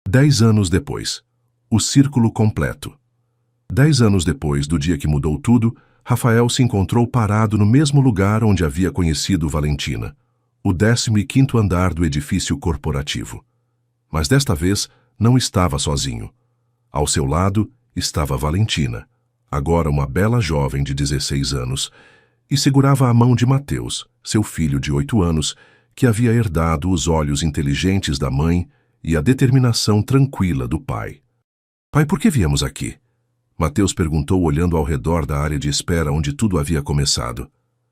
10 anos depois. O círculo completo. 10 anos depois do dia que mudou tudo, Rafael se encontrou parado no mesmo lugar onde havia conhecido Valentina, o 15º andar do edifício corporativo. Mas desta vez não estava sozinho. Ao seu lado estava Valentina, agora uma bela jovem de 16 anos, e segurava a mão de Mateus, seu filho de 8 anos, que havia herdado os olhos inteligentes da mãe e a determinação tranquila do pai. Pai, por que viemos aqui? Mateus perguntou olhando ao redor da área de espera onde tudo havia começado.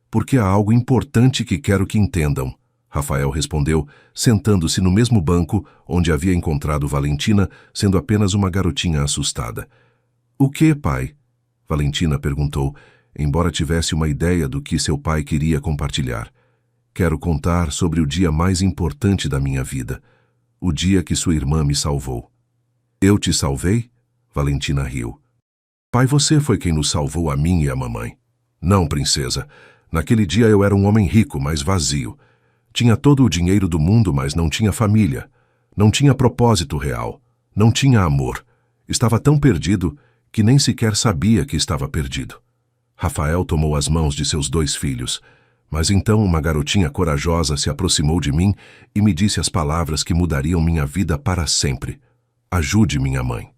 Porque há algo importante que quero que entendam, Rafael respondeu, sentando-se no mesmo banco onde havia encontrado Valentina, sendo apenas uma garotinha assustada. O que, pai? Valentina perguntou, embora tivesse uma ideia do que seu pai queria compartilhar. Quero contar sobre o dia mais importante da minha vida, o dia que sua irmã me salvou. Eu te salvei? Valentina riu. Pai, você foi quem nos salvou, a mim e a mamãe. Não, princesa. Naquele dia eu era um homem rico, mas vazio. Tinha todo o dinheiro do mundo, mas não tinha família. Não tinha propósito real. Não tinha amor. Estava tão perdido que nem sequer sabia que estava perdido. Rafael tomou as mãos de seus 2 filhos, mas então uma garotinha corajosa se aproximou de mim e me disse as palavras que mudariam minha vida para sempre. Ajude minha mãe.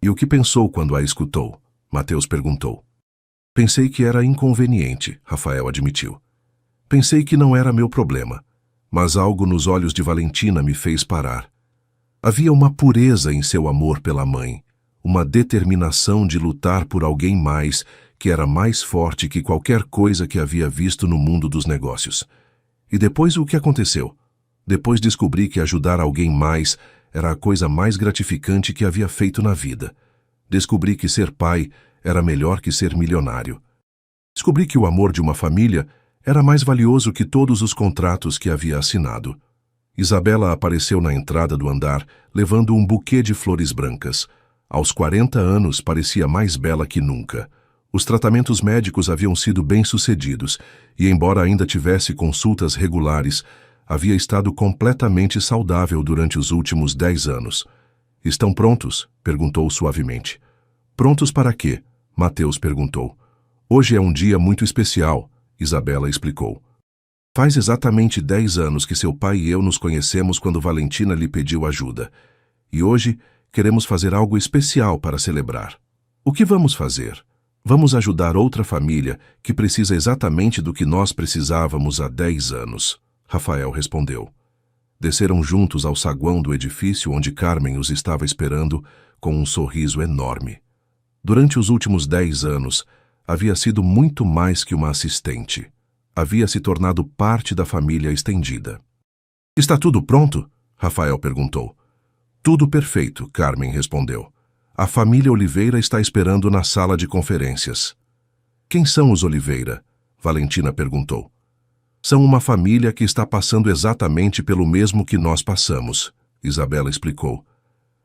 E o que pensou quando a escutou? Mateus perguntou. Pensei que era inconveniente, Rafael admitiu. Pensei que não era meu problema, mas algo nos olhos de Valentina me fez parar. Havia uma pureza em seu amor pela mãe, uma determinação de lutar por alguém mais, que era mais forte que qualquer coisa que havia visto no mundo dos negócios. E depois o que aconteceu? Depois descobri que ajudar alguém mais era a coisa mais gratificante que havia feito na vida. Descobri que ser pai era melhor que ser milionário. Descobri que o amor de uma família era mais valioso que todos os contratos que havia assinado. Isabela apareceu na entrada do andar, levando um buquê de flores brancas. Aos 40 anos, parecia mais bela que nunca. Os tratamentos médicos haviam sido bem-sucedidos e, embora ainda tivesse consultas regulares, havia estado completamente saudável durante os últimos 10 anos. Estão prontos? Perguntou suavemente. Prontos para quê? Mateus perguntou. Hoje é um dia muito especial, Isabela explicou. Faz exatamente 10 anos que seu pai e eu nos conhecemos quando Valentina lhe pediu ajuda. E hoje queremos fazer algo especial para celebrar. O que vamos fazer? Vamos ajudar outra família que precisa exatamente do que nós precisávamos há 10 anos, Rafael respondeu. Desceram juntos ao saguão do edifício onde Carmen os estava esperando com um sorriso enorme. Durante os últimos 10 anos, havia sido muito mais que uma assistente. Havia se tornado parte da família estendida. Está tudo pronto? Rafael perguntou. Tudo perfeito, Carmen respondeu. A família Oliveira está esperando na sala de conferências. Quem são os Oliveira? Valentina perguntou. São uma família que está passando exatamente pelo mesmo que nós passamos, Isabela explicou.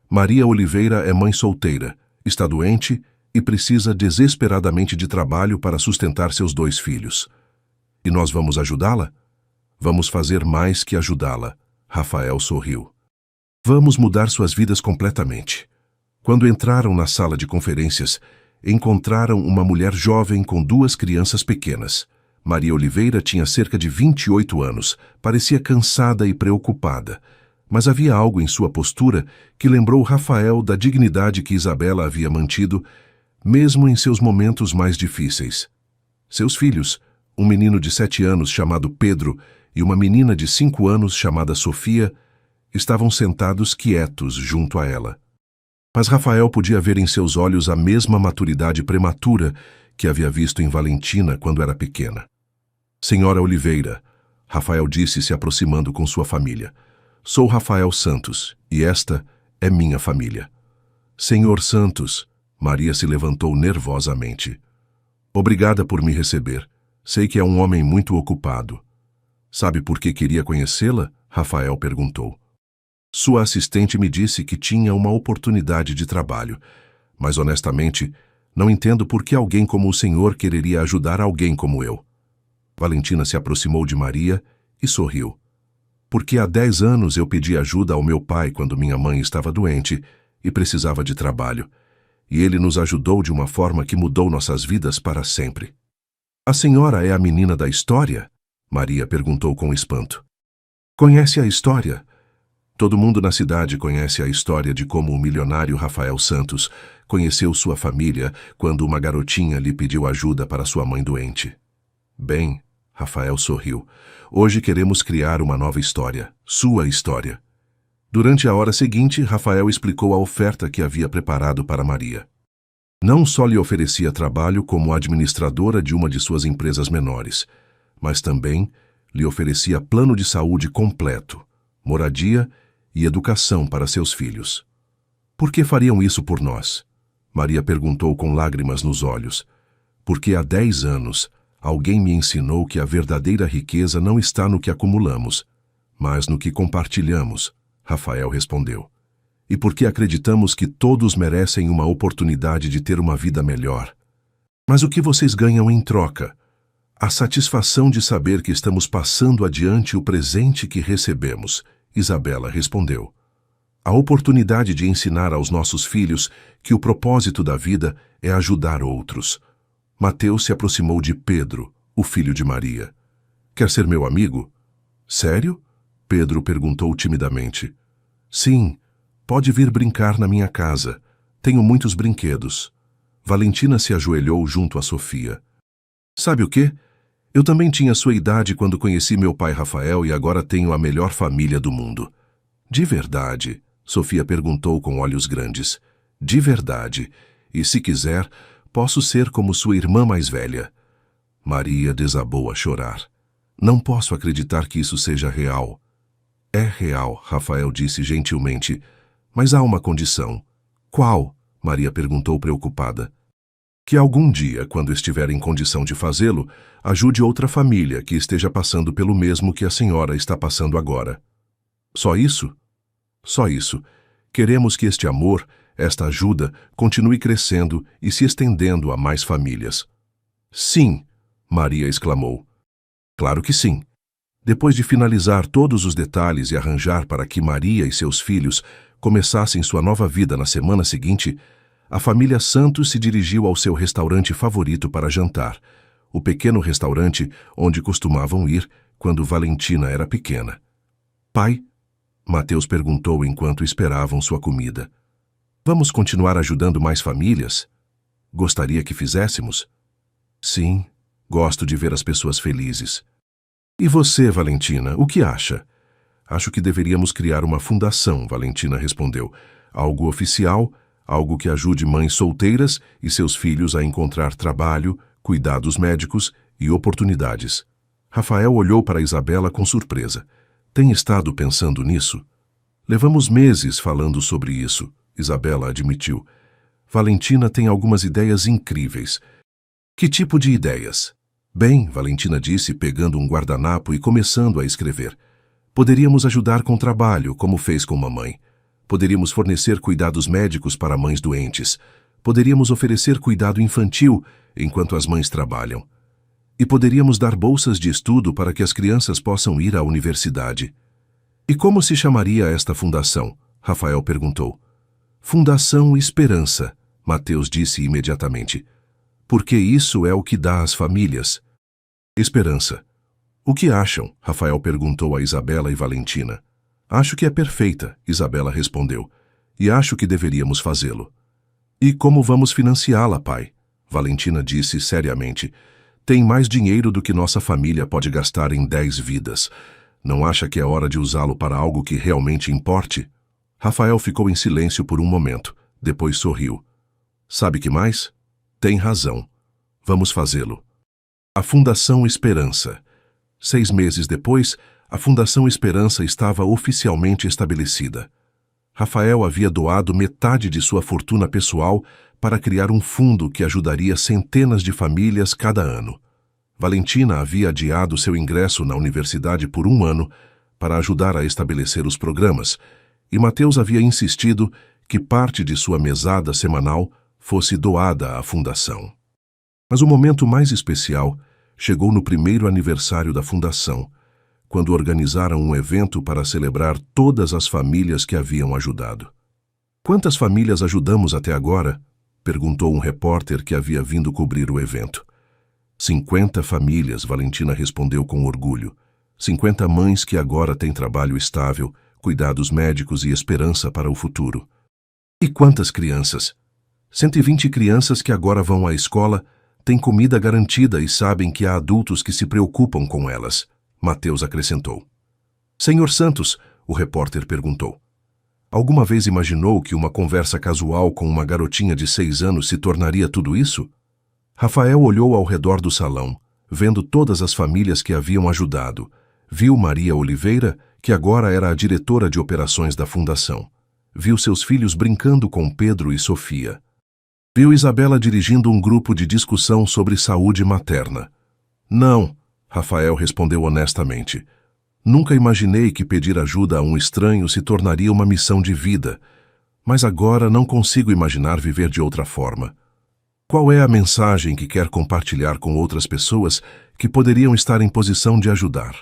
Maria Oliveira é mãe solteira, está doente e precisa desesperadamente de trabalho para sustentar seus 2 filhos. E nós vamos ajudá-la? Vamos fazer mais que ajudá-la, Rafael sorriu. Vamos mudar suas vidas completamente. Quando entraram na sala de conferências, encontraram uma mulher jovem com 2 crianças pequenas. Maria Oliveira tinha cerca de 28 anos, parecia cansada e preocupada, mas havia algo em sua postura que lembrou Rafael da dignidade que Isabela havia mantido, mesmo em seus momentos mais difíceis. Seus filhos, um menino de 7 anos chamado Pedro e uma menina de 5 anos chamada Sofia, estavam sentados quietos junto a ela. Mas Rafael podia ver em seus olhos a mesma maturidade prematura que havia visto em Valentina quando era pequena. Senhora Oliveira, Rafael disse se aproximando com sua família. Sou Rafael Santos e esta é minha família. Senhor Santos, Maria se levantou nervosamente. Obrigada por me receber. Sei que é um homem muito ocupado. Sabe por que queria conhecê-la? Rafael perguntou. Sua assistente me disse que tinha uma oportunidade de trabalho, mas honestamente, não entendo por que alguém como o senhor quereria ajudar alguém como eu. Valentina se aproximou de Maria e sorriu. Porque há 10 anos eu pedi ajuda ao meu pai quando minha mãe estava doente e precisava de trabalho, e ele nos ajudou de uma forma que mudou nossas vidas para sempre. A senhora é a menina da história? Maria perguntou com espanto. Conhece a história? Todo mundo na cidade conhece a história de como o milionário Rafael Santos conheceu sua família quando uma garotinha lhe pediu ajuda para sua mãe doente. Bem, Rafael sorriu. Hoje queremos criar uma nova história, sua história. Durante a hora seguinte, Rafael explicou a oferta que havia preparado para Maria. Não só lhe oferecia trabalho como administradora de uma de suas empresas menores, mas também lhe oferecia plano de saúde completo, moradia e educação para seus filhos. Por que fariam isso por nós? Maria perguntou com lágrimas nos olhos. Porque há 10 anos, alguém me ensinou que a verdadeira riqueza não está no que acumulamos, mas no que compartilhamos, Rafael respondeu. e porque acreditamos que todos merecem uma oportunidade de ter uma vida melhor. Mas o que vocês ganham em troca? A satisfação de saber que estamos passando adiante o presente que recebemos, Isabela respondeu. A oportunidade de ensinar aos nossos filhos que o propósito da vida é ajudar outros. Mateus se aproximou de Pedro, o filho de Maria. Quer ser meu amigo? Sério? Pedro perguntou timidamente. Sim, pode vir brincar na minha casa. Tenho muitos brinquedos. Valentina se ajoelhou junto a Sofia. Sabe o quê? Eu também tinha sua idade quando conheci meu pai Rafael e agora tenho a melhor família do mundo. De verdade? Sofia perguntou com olhos grandes. De verdade. E se quiser, posso ser como sua irmã mais velha. Maria desabou a chorar. Não posso acreditar que isso seja real. É real, Rafael disse gentilmente. Mas há uma condição. Qual? Maria perguntou preocupada. Que algum dia, quando estiver em condição de fazê-lo, ajude outra família que esteja passando pelo mesmo que a senhora está passando agora. Só isso? Só isso. Queremos que este amor, esta ajuda, continue crescendo e se estendendo a mais famílias. Sim, Maria exclamou. Claro que sim. Depois de finalizar todos os detalhes e arranjar para que Maria e seus filhos começassem sua nova vida na semana seguinte, a família Santos se dirigiu ao seu restaurante favorito para jantar, o pequeno restaurante onde costumavam ir quando Valentina era pequena. Pai? Mateus perguntou enquanto esperavam sua comida. Vamos continuar ajudando mais famílias? Gostaria que fizéssemos? Sim, gosto de ver as pessoas felizes. E você, Valentina, o que acha? Acho que deveríamos criar uma fundação, Valentina respondeu. Algo oficial, algo que ajude mães solteiras e seus filhos a encontrar trabalho, cuidados médicos e oportunidades. Rafael olhou para Isabela com surpresa. Tem estado pensando nisso? Levamos meses falando sobre isso, Isabela admitiu. Valentina tem algumas ideias incríveis. Que tipo de ideias? Bem, Valentina disse, pegando um guardanapo e começando a escrever. Poderíamos ajudar com trabalho, como fez com mamãe. Poderíamos fornecer cuidados médicos para mães doentes. Poderíamos oferecer cuidado infantil enquanto as mães trabalham. E poderíamos dar bolsas de estudo para que as crianças possam ir à universidade. E como se chamaria esta fundação? Rafael perguntou. Fundação Esperança, Mateus disse imediatamente. Porque isso é o que dá às famílias. Esperança. O que acham? Rafael perguntou a Isabela e Valentina. Acho que é perfeita, Isabela respondeu. E acho que deveríamos fazê-lo. E como vamos financiá-la, pai? Valentina disse seriamente. Tem mais dinheiro do que nossa família pode gastar em 10 vidas. Não acha que é hora de usá-lo para algo que realmente importe? Rafael ficou em silêncio por um momento. Depois sorriu. Sabe que mais? Tem razão. Vamos fazê-lo. A Fundação Esperança. 6 meses depois, a Fundação Esperança estava oficialmente estabelecida. Rafael havia doado metade de sua fortuna pessoal para criar um fundo que ajudaria centenas de famílias cada ano. Valentina havia adiado seu ingresso na universidade por 1 ano para ajudar a estabelecer os programas, e Mateus havia insistido que parte de sua mesada semanal fosse doada à fundação. Mas o momento mais especial chegou no primeiro aniversário da fundação, quando organizaram um evento para celebrar todas as famílias que haviam ajudado. Quantas famílias ajudamos até agora? Perguntou um repórter que havia vindo cobrir o evento. 50 famílias, Valentina respondeu com orgulho. 50 mães que agora têm trabalho estável, cuidados médicos e esperança para o futuro. E quantas crianças? 120 crianças que agora vão à escola, têm comida garantida e sabem que há adultos que se preocupam com elas, Mateus acrescentou. Senhor Santos, o repórter perguntou, alguma vez imaginou que uma conversa casual com uma garotinha de 6 anos se tornaria tudo isso? Rafael olhou ao redor do salão, vendo todas as famílias que haviam ajudado. Viu Maria Oliveira, que agora era a diretora de operações da fundação. Viu seus filhos brincando com Pedro e Sofia. Viu Isabela dirigindo um grupo de discussão sobre saúde materna. Não, Rafael respondeu honestamente. Nunca imaginei que pedir ajuda a um estranho se tornaria uma missão de vida. mas agora não consigo imaginar viver de outra forma. Qual é a mensagem que quer compartilhar com outras pessoas que poderiam estar em posição de ajudar?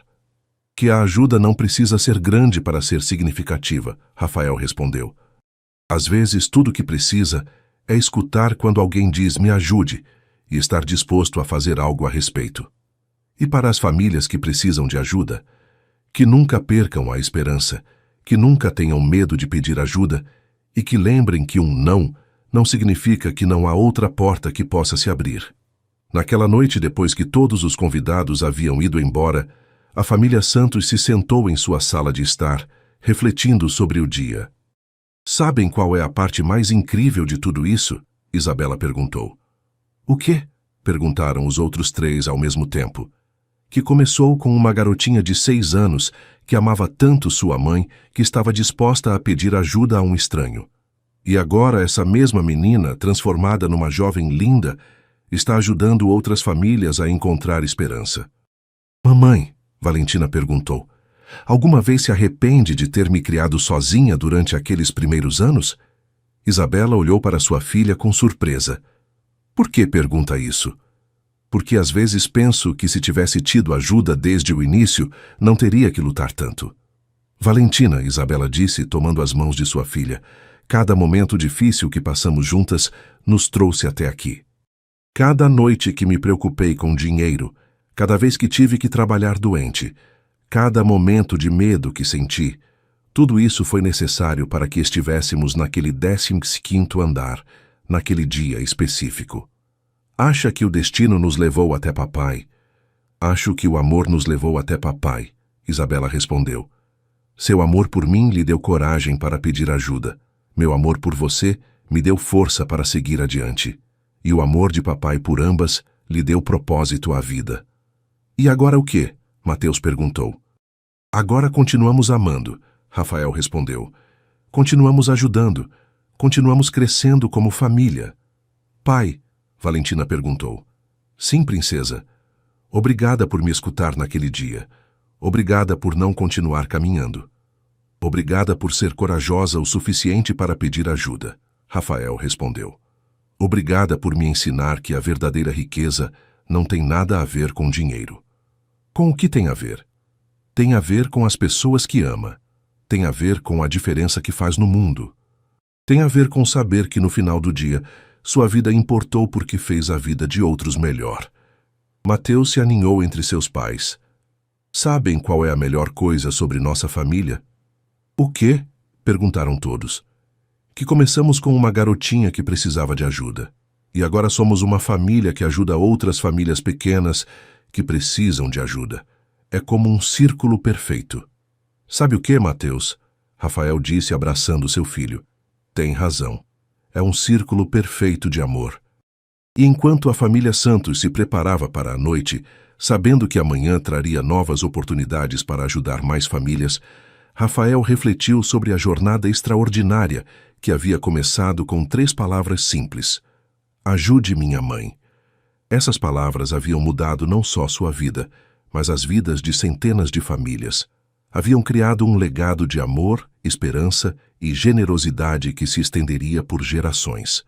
Que a ajuda não precisa ser grande para ser significativa, Rafael respondeu. Às vezes, tudo o que precisa é escutar quando alguém diz "me ajude" e estar disposto a fazer algo a respeito. E para as famílias que precisam de ajuda, que nunca percam a esperança, que nunca tenham medo de pedir ajuda e que lembrem que um não significa que não há outra porta que possa se abrir. Naquela noite, depois que todos os convidados haviam ido embora, a família Santos se sentou em sua sala de estar, refletindo sobre o dia. Sabem qual é a parte mais incrível de tudo isso? Isabela perguntou. O quê? Perguntaram os outros três ao mesmo tempo. Que começou com uma garotinha de 6 anos que amava tanto sua mãe que estava disposta a pedir ajuda a um estranho. E agora essa mesma menina, transformada numa jovem linda, está ajudando outras famílias a encontrar esperança. Mamãe, Valentina perguntou, alguma vez se arrepende de ter me criado sozinha durante aqueles primeiros anos? Isabela olhou para sua filha com surpresa. Por que pergunta isso? Porque às vezes penso que se tivesse tido ajuda desde o início, não teria que lutar tanto. Valentina, Isabela disse, tomando as mãos de sua filha, cada momento difícil que passamos juntas nos trouxe até aqui. Cada noite que me preocupei com dinheiro, cada vez que tive que trabalhar doente, cada momento de medo que senti, tudo isso foi necessário para que estivéssemos naquele 15º andar, naquele dia específico. Acha que o destino nos levou até papai? Acho que o amor nos levou até papai, Isabela respondeu. Seu amor por mim lhe deu coragem para pedir ajuda. Meu amor por você me deu força para seguir adiante. E o amor de papai por ambas lhe deu propósito à vida. E agora o quê? Mateus perguntou. Agora continuamos amando, Rafael respondeu. Continuamos ajudando. Continuamos crescendo como família. Pai, Valentina perguntou. Sim, princesa. Obrigada por me escutar naquele dia. Obrigada por não continuar caminhando. Obrigada por ser corajosa o suficiente para pedir ajuda, Rafael respondeu. Obrigada por me ensinar que a verdadeira riqueza não tem nada a ver com dinheiro. Com o que tem a ver? Tem a ver com as pessoas que ama. Tem a ver com a diferença que faz no mundo. Tem a ver com saber que no final do dia, sua vida importou porque fez a vida de outros melhor. Mateus se aninhou entre seus pais. Sabem qual é a melhor coisa sobre nossa família? O quê? Perguntaram todos. Que começamos com uma garotinha que precisava de ajuda. E agora somos uma família que ajuda outras famílias pequenas que precisam de ajuda. É como um círculo perfeito. Sabe o que, Mateus? Rafael disse abraçando seu filho. Tem razão. É um círculo perfeito de amor. E enquanto a família Santos se preparava para a noite, sabendo que amanhã traria novas oportunidades para ajudar mais famílias, Rafael refletiu sobre a jornada extraordinária que havia começado com 3 palavras simples. Ajude minha mãe. Essas palavras haviam mudado não só sua vida, mas as vidas de centenas de famílias. Haviam criado um legado de amor, esperança e generosidade que se estenderia por gerações.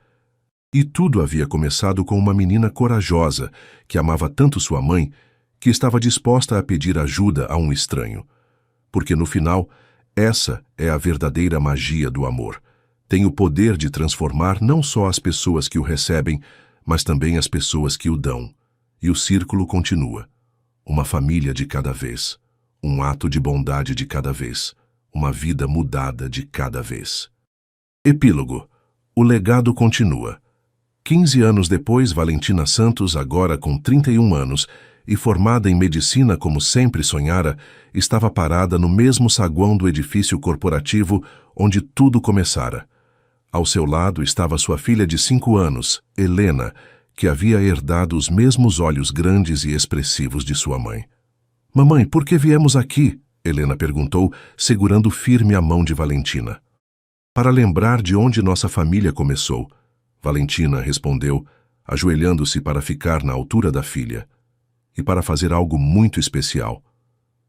E tudo havia começado com uma menina corajosa, que amava tanto sua mãe, que estava disposta a pedir ajuda a um estranho. Porque no final, essa é a verdadeira magia do amor. Tem o poder de transformar não só as pessoas que o recebem, mas também as pessoas que o dão. E o círculo continua. Uma família de cada vez. Um ato de bondade de cada vez. Uma vida mudada de cada vez. Epílogo. O legado continua. 15 anos depois, Valentina Santos, agora com 31 anos, e formada em medicina como sempre sonhara, estava parada no mesmo saguão do edifício corporativo onde tudo começara. Ao seu lado estava sua filha de 5 anos, Helena, que havia herdado os mesmos olhos grandes e expressivos de sua mãe. Mamãe, por que viemos aqui? Helena perguntou, segurando firme a mão de Valentina. Para lembrar de onde nossa família começou, Valentina respondeu, ajoelhando-se para ficar na altura da filha. E para fazer algo muito especial.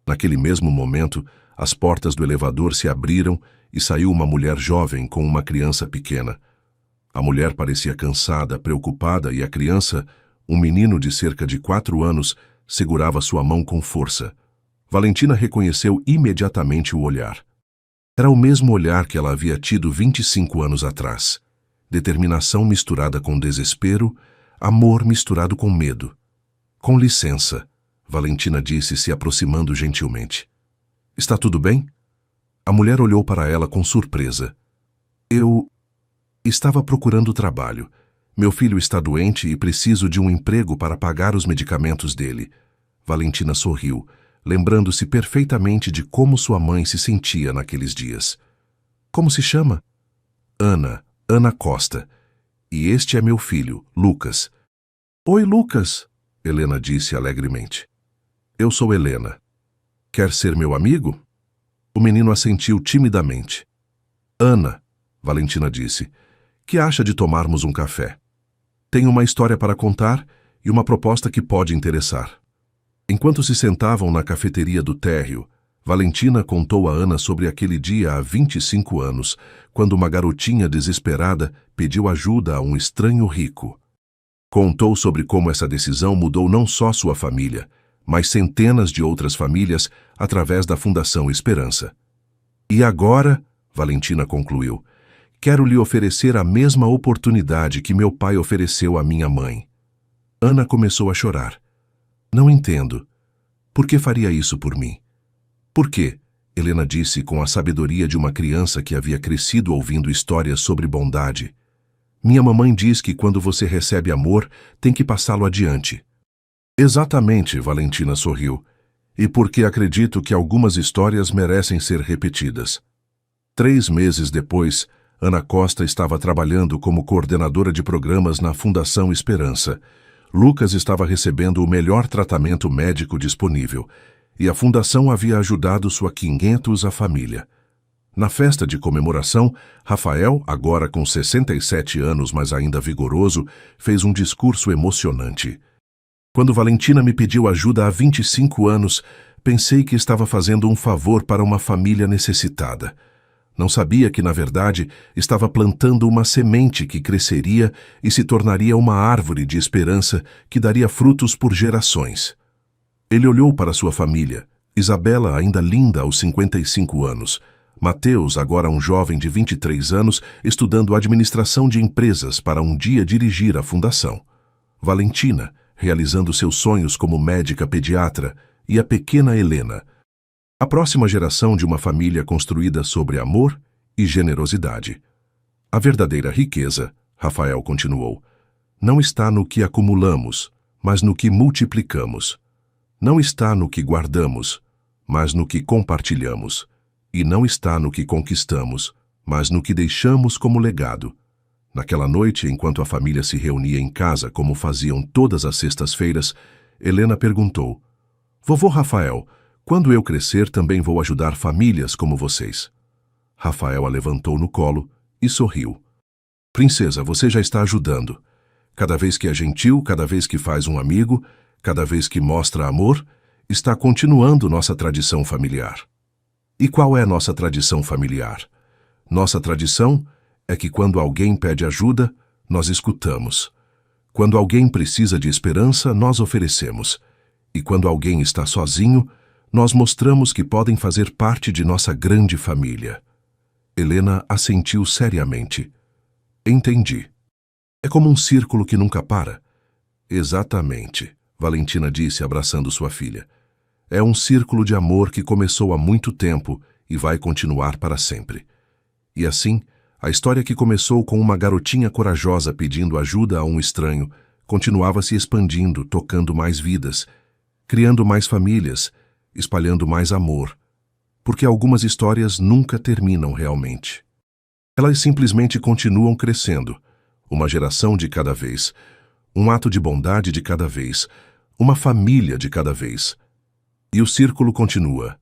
Naquele mesmo momento, as portas do elevador se abriram e saiu uma mulher jovem com uma criança pequena. A mulher parecia cansada, preocupada, e a criança, um menino de cerca de 4 anos, segurava sua mão com força. Valentina reconheceu imediatamente o olhar. Era o mesmo olhar que ela havia tido 25 anos atrás. Determinação misturada com desespero, amor misturado com medo. "Com licença", Valentina disse, se aproximando gentilmente. "Está tudo bem?" A mulher olhou para ela com surpresa. "Eu estava procurando trabalho. Meu filho está doente e preciso de um emprego para pagar os medicamentos dele." Valentina sorriu, lembrando-se perfeitamente de como sua mãe se sentia naqueles dias. "Como se chama?" Ana Costa. "E este é meu filho, Lucas." "Oi, Lucas", Helena disse alegremente. "Eu sou Helena. Quer ser meu amigo?" O menino assentiu timidamente. "Ana", Valentina disse, "que acha de tomarmos um café? Tenho uma história para contar e uma proposta que pode interessar." Enquanto se sentavam na cafeteria do térreo, Valentina contou a Ana sobre aquele dia há 25 anos, quando uma garotinha desesperada pediu ajuda a um estranho rico. Contou sobre como essa decisão mudou não só sua família, mas centenas de outras famílias através da Fundação Esperança. "E agora", Valentina concluiu, "quero lhe oferecer a mesma oportunidade que meu pai ofereceu à minha mãe." Ana começou a chorar. "Não entendo. Por que faria isso por mim?" "Por quê?", Helena disse com a sabedoria de uma criança que havia crescido ouvindo histórias sobre bondade. "Minha mamãe diz que quando você recebe amor, tem que passá-lo adiante." "Exatamente", Valentina sorriu. "E porque acredito que algumas histórias merecem ser repetidas." 3 meses depois, Ana Costa estava trabalhando como coordenadora de programas na Fundação Esperança. Lucas estava recebendo o melhor tratamento médico disponível, e a fundação havia ajudado sua 500 família. Na festa de comemoração, Rafael, agora com 67 anos, mas ainda vigoroso, fez um discurso emocionante. "Quando Valentina me pediu ajuda há 25 anos, pensei que estava fazendo um favor para uma família necessitada. Não sabia que, na verdade, estava plantando uma semente que cresceria e se tornaria uma árvore de esperança que daria frutos por gerações." Ele olhou para sua família, Isabela ainda linda aos 55 anos, Mateus, agora um jovem de 23 anos, estudando administração de empresas para um dia dirigir a fundação, Valentina, realizando seus sonhos como médica pediatra, e a pequena Helena, a próxima geração de uma família construída sobre amor e generosidade. "A verdadeira riqueza", Rafael continuou, "não está no que acumulamos, mas no que multiplicamos. Não está no que guardamos, mas no que compartilhamos. E não está no que conquistamos, mas no que deixamos como legado." Naquela noite, enquanto a família se reunia em casa como faziam todas as sextas-feiras, Helena perguntou: "Vovô Rafael, quando eu crescer também vou ajudar famílias como vocês." Rafael a levantou no colo e sorriu. "Princesa, você já está ajudando. Cada vez que é gentil, cada vez que faz um amigo, cada vez que mostra amor, está continuando nossa tradição familiar." E qual é nossa tradição familiar? Nossa tradição é que quando alguém pede ajuda, nós escutamos. Quando alguém precisa de esperança, nós oferecemos. E quando alguém está sozinho, nós mostramos que podem fazer parte de nossa grande família. Helena assentiu seriamente. "Entendi. É como um círculo que nunca para." "Exatamente", Valentina disse, abraçando sua filha. "É um círculo de amor que começou há muito tempo e vai continuar para sempre." E assim, a história que começou com uma garotinha corajosa pedindo ajuda a um estranho, continuava se expandindo, tocando mais vidas, criando mais famílias, espalhando mais amor, porque algumas histórias nunca terminam realmente. Elas simplesmente continuam crescendo, uma geração de cada vez, um ato de bondade de cada vez, uma família de cada vez. E o círculo continua,